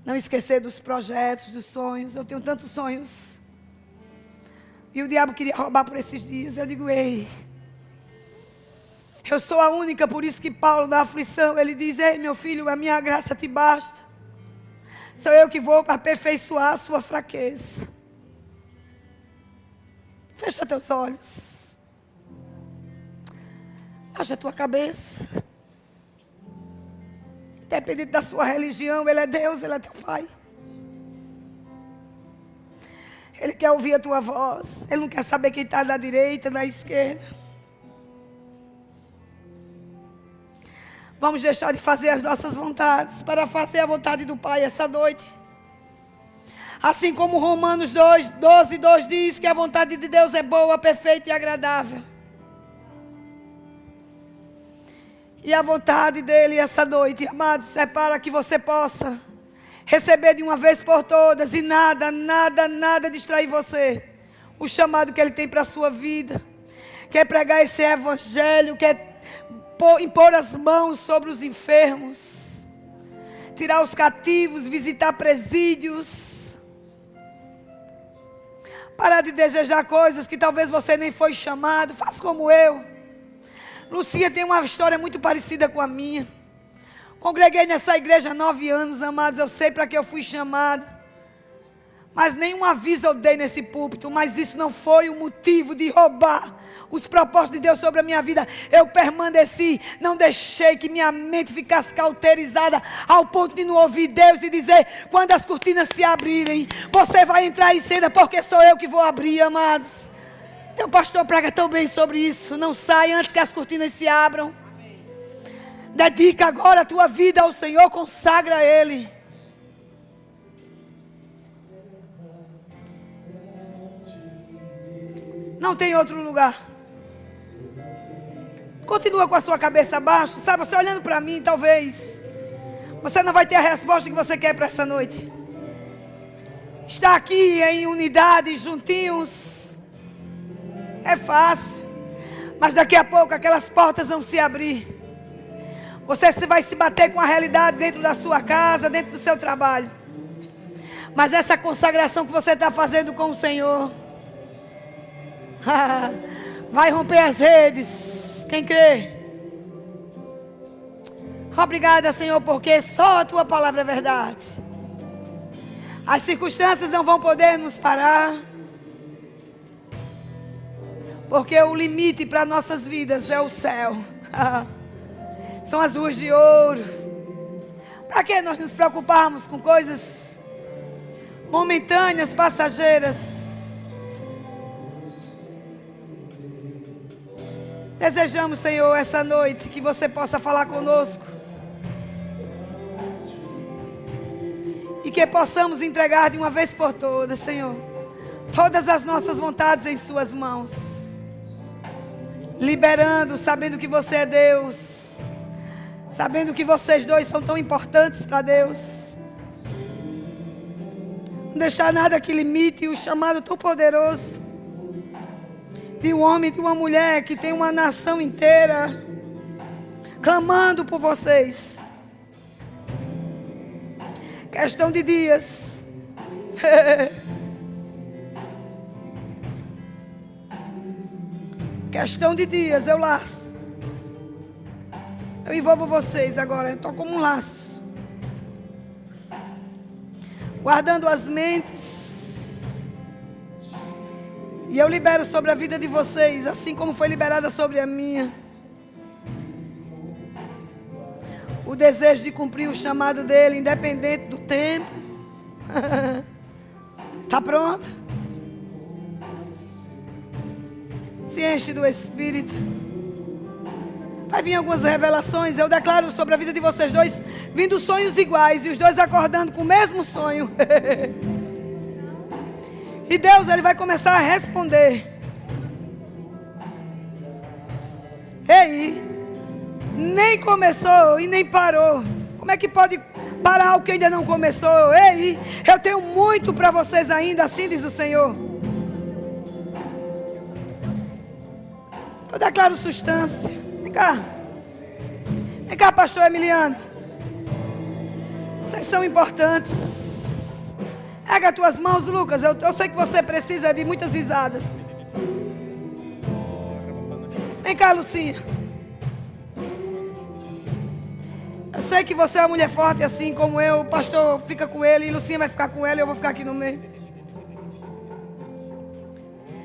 Não esquecer dos projetos, dos sonhos. Eu tenho tantos sonhos. E o diabo queria roubar por esses dias. Eu digo: ei, eu sou a única. Por isso que Paulo, na aflição, ele diz: ei, meu filho, a minha graça te basta. Sou eu que vou aperfeiçoar a sua fraqueza. Fecha teus olhos. Baixa a tua cabeça. Independente da sua religião, Ele é Deus, Ele é teu Pai. Ele quer ouvir a tua voz. Ele não quer saber quem está na direita, na esquerda. Vamos deixar de fazer as nossas vontades para fazer a vontade do Pai essa noite. Assim como Romanos 12:2 diz que a vontade de Deus é boa, perfeita e agradável. E a vontade dEle essa noite, amados, é para que você possa receber de uma vez por todas e nada distrair você. O chamado que Ele tem para a sua vida. Quer pregar esse evangelho, quer impor as mãos sobre os enfermos, tirar os cativos, visitar presídios. Parar de desejar coisas que talvez você nem foi chamado. Faça como eu. Lucia tem uma história muito parecida com a minha. Congreguei nessa igreja há 9 anos, amados. Eu sei para que eu fui chamada. Mas nenhum aviso eu dei nesse púlpito. Mas isso não foi o motivo de roubar os propósitos de Deus sobre a minha vida. Eu permaneci. Não deixei que minha mente ficasse cauterizada ao ponto de não ouvir Deus e dizer: quando as cortinas se abrirem, você vai entrar em cena, porque sou eu que vou abrir, amados. Teu pastor prega tão bem sobre isso. Não sai antes que as cortinas se abram. Dedica agora a tua vida ao Senhor. Consagra a Ele. Não tem outro lugar. Continua com a sua cabeça baixa. Sabe, você olhando para mim, talvez você não vai ter a resposta que você quer para essa noite. Está aqui em unidade, juntinhos, é fácil. Mas daqui a pouco aquelas portas vão se abrir. Você vai se bater com a realidade dentro da sua casa, dentro do seu trabalho. Mas essa consagração que você está fazendo com o Senhor vai romper as redes. Quem crê? Obrigada, Senhor, porque só a Tua palavra é verdade. As circunstâncias não vão poder nos parar. Porque o limite para nossas vidas é o céu. São as ruas de ouro. Para que nós nos preocuparmos com coisas momentâneas, passageiras? Desejamos, Senhor, essa noite que você possa falar conosco. E que possamos entregar de uma vez por todas, Senhor, todas as nossas vontades em suas mãos. Liberando, sabendo que você é Deus. Sabendo que vocês dois são tão importantes para Deus. Não deixar nada que limite o chamado tão poderoso de um homem e de uma mulher que tem uma nação inteira clamando por vocês. Questão de dias. Questão de dias, eu laço. Eu envolvo vocês agora, eu estou como um laço. Guardando as mentes. E eu libero sobre a vida de vocês, assim como foi liberada sobre a minha. O desejo de cumprir o chamado dele, independente do tempo. Está pronto? Se enche do Espírito. Vai vir algumas revelações. Eu declaro sobre a vida de vocês dois, vindo sonhos iguais, e os dois acordando com o mesmo sonho. E Deus, Ele vai começar a responder. Ei, nem começou e nem parou. Como é que pode parar algo que ainda não começou? Ei, eu tenho muito para vocês ainda, assim diz o Senhor. Eu declaro substância. Vem cá. Vem cá, pastor Emiliano. Vocês são importantes. Pega as tuas mãos, Lucas. Eu sei que você precisa de muitas risadas. Vem cá, Lucinha. Eu sei que você é uma mulher forte assim como eu. O pastor fica com ele e Lucinha vai ficar com ela e eu vou ficar aqui no meio.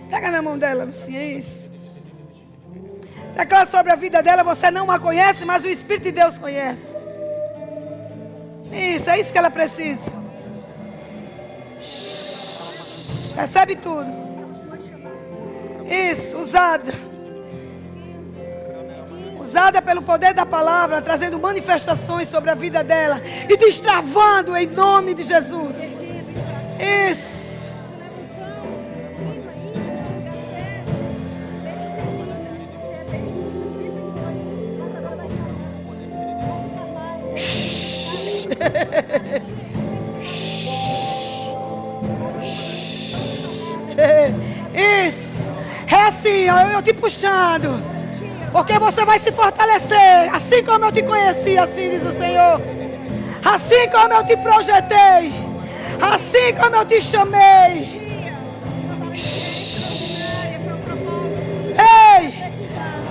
Pega na mão dela, Lucinha, isso. Declara sobre a vida dela, você não a conhece, mas o Espírito de Deus conhece. Isso, é isso que ela precisa. Recebe tudo. Isso, usada. Usada pelo poder da palavra, trazendo manifestações sobre a vida dela e destravando em nome de Jesus. Isso. Isso. É assim, ó, eu te puxando. Porque você vai se fortalecer. Assim como eu te conheci, assim diz o Senhor. Assim como eu te projetei. Assim como eu te chamei. Ei,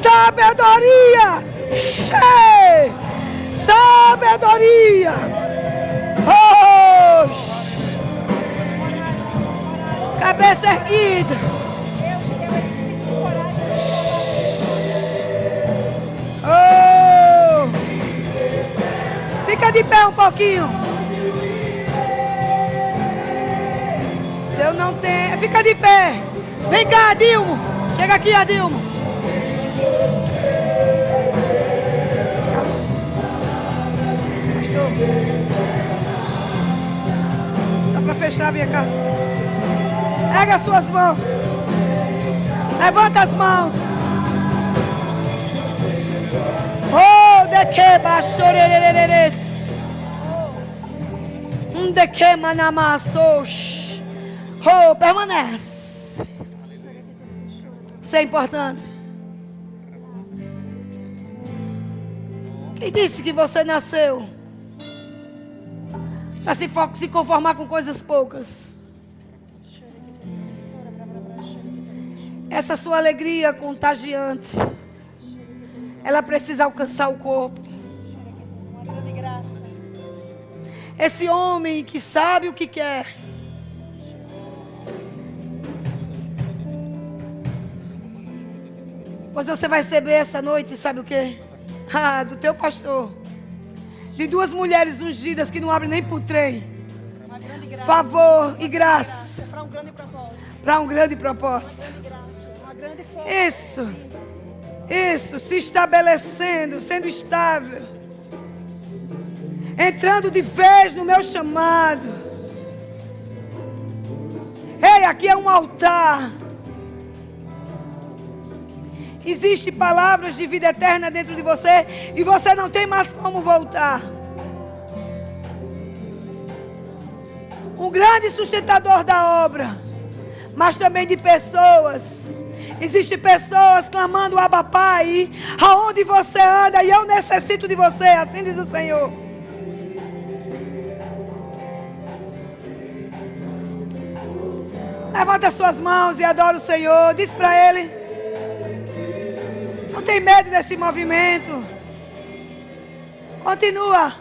sabedoria. Ei, sabedoria. Oh, cabeça erguida. Oh, fica de pé um pouquinho. Se eu não tenho, fica de pé. Vem cá, Adilmo. Chega aqui, Adilmo. Pastor. Só para fechar, vem cá. Pega as suas mãos. Levanta as mãos. Oh, de que baixorereres. De que manamassos. Oh, permanece. Isso é importante. Quem disse que você nasceu para se conformar com coisas poucas? Essa sua alegria contagiante, ela precisa alcançar o corpo. Esse homem que sabe o que quer. Pois você vai receber essa noite, sabe o quê? Do teu pastor. De 2 mulheres ungidas que não abrem nem por trem. Favor e graça. Para um grande propósito. Para um grande propósito. Uma grande força. Isso, se estabelecendo, sendo estável. Entrando de vez no meu chamado. Ei, aqui é um altar. Existem palavras de vida eterna dentro de você e você não tem mais como voltar. Um grande sustentador da obra, mas também de pessoas. Existem pessoas clamando Abba Pai, aonde você anda e eu necessito de você, assim diz o Senhor. Levanta as suas mãos e adora o Senhor, diz para Ele. Não tem medo desse movimento. Continua.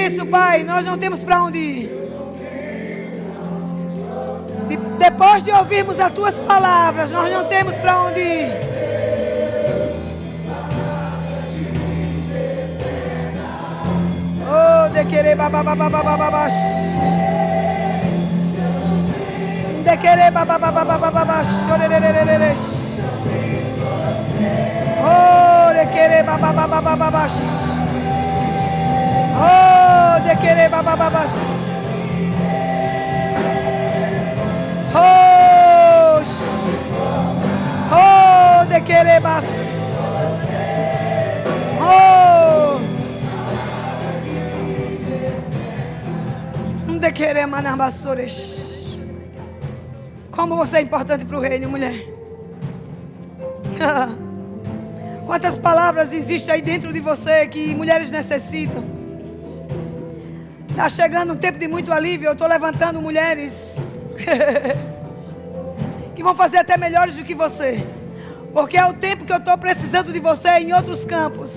Isso, Pai, nós não temos para onde ir. Depois de ouvirmos as tuas palavras, nós não temos para onde ir. Oh, de querer babababababababas. De querer bababababababas. Oh, de querer bababababababas. Oh, de querer babababas. Oh, de querer bas. Oh, de querer manambasores. Como você é importante para o reino, mulher. Quantas palavras existem aí dentro de você que mulheres necessitam. Está chegando um tempo de muito alívio. Eu estou levantando mulheres que vão fazer até melhores do que você. Porque é o tempo que eu estou precisando de você em outros campos.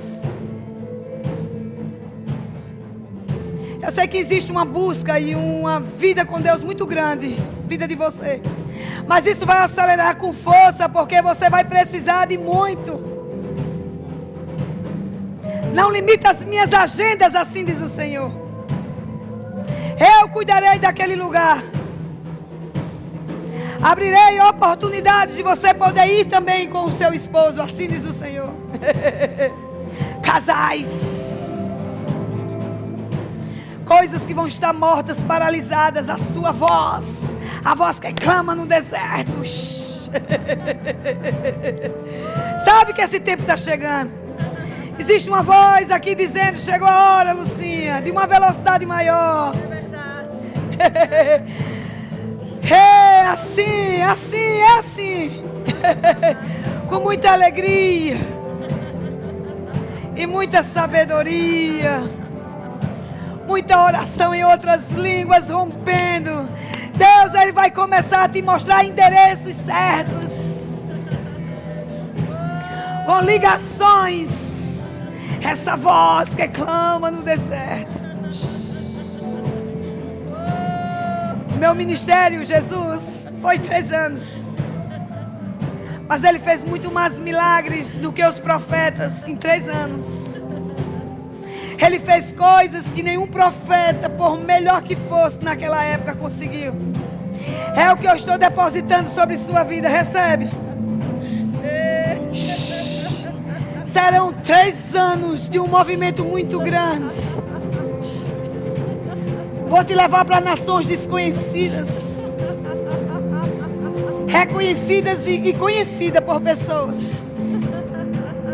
Eu sei que existe uma busca e uma vida com Deus muito grande. Vida de você. Mas isso vai acelerar com força, porque você vai precisar de muito. Não limita as minhas agendas, assim diz o Senhor. Eu cuidarei daquele lugar. Abrirei oportunidades de você poder ir também com o seu esposo, assim diz o Senhor. Casais. Coisas que vão estar mortas, paralisadas, a sua voz. A voz que clama no deserto. Sabe que esse tempo está chegando. Existe uma voz aqui dizendo, chegou a hora, Lucinha, de uma velocidade maior. É verdade. É assim, assim, é assim. Com muita alegria. E muita sabedoria. Muita oração em outras línguas rompendo. Deus, Ele vai começar a te mostrar endereços certos. Com ligações. Essa voz que clama no deserto. Meu ministério, Jesus, foi 3 anos. Mas Ele fez muito mais milagres do que os profetas em 3 anos. Ele fez coisas que nenhum profeta, por melhor que fosse naquela época, conseguiu. É o que eu estou depositando sobre sua vida. Recebe. Serão 3 anos de um movimento muito grande. Vou te levar para nações desconhecidas. Reconhecidas e conhecidas por pessoas.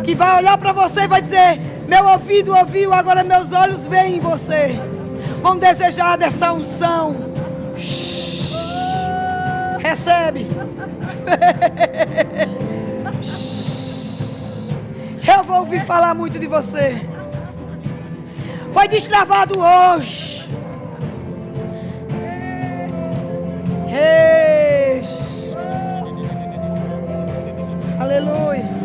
Que vai olhar para você e vai dizer, meu ouvido ouviu, agora meus olhos veem você. Vão desejar dessa unção. Recebe. Eu vou ouvir falar muito de você. Foi destravado hoje. Aleluia.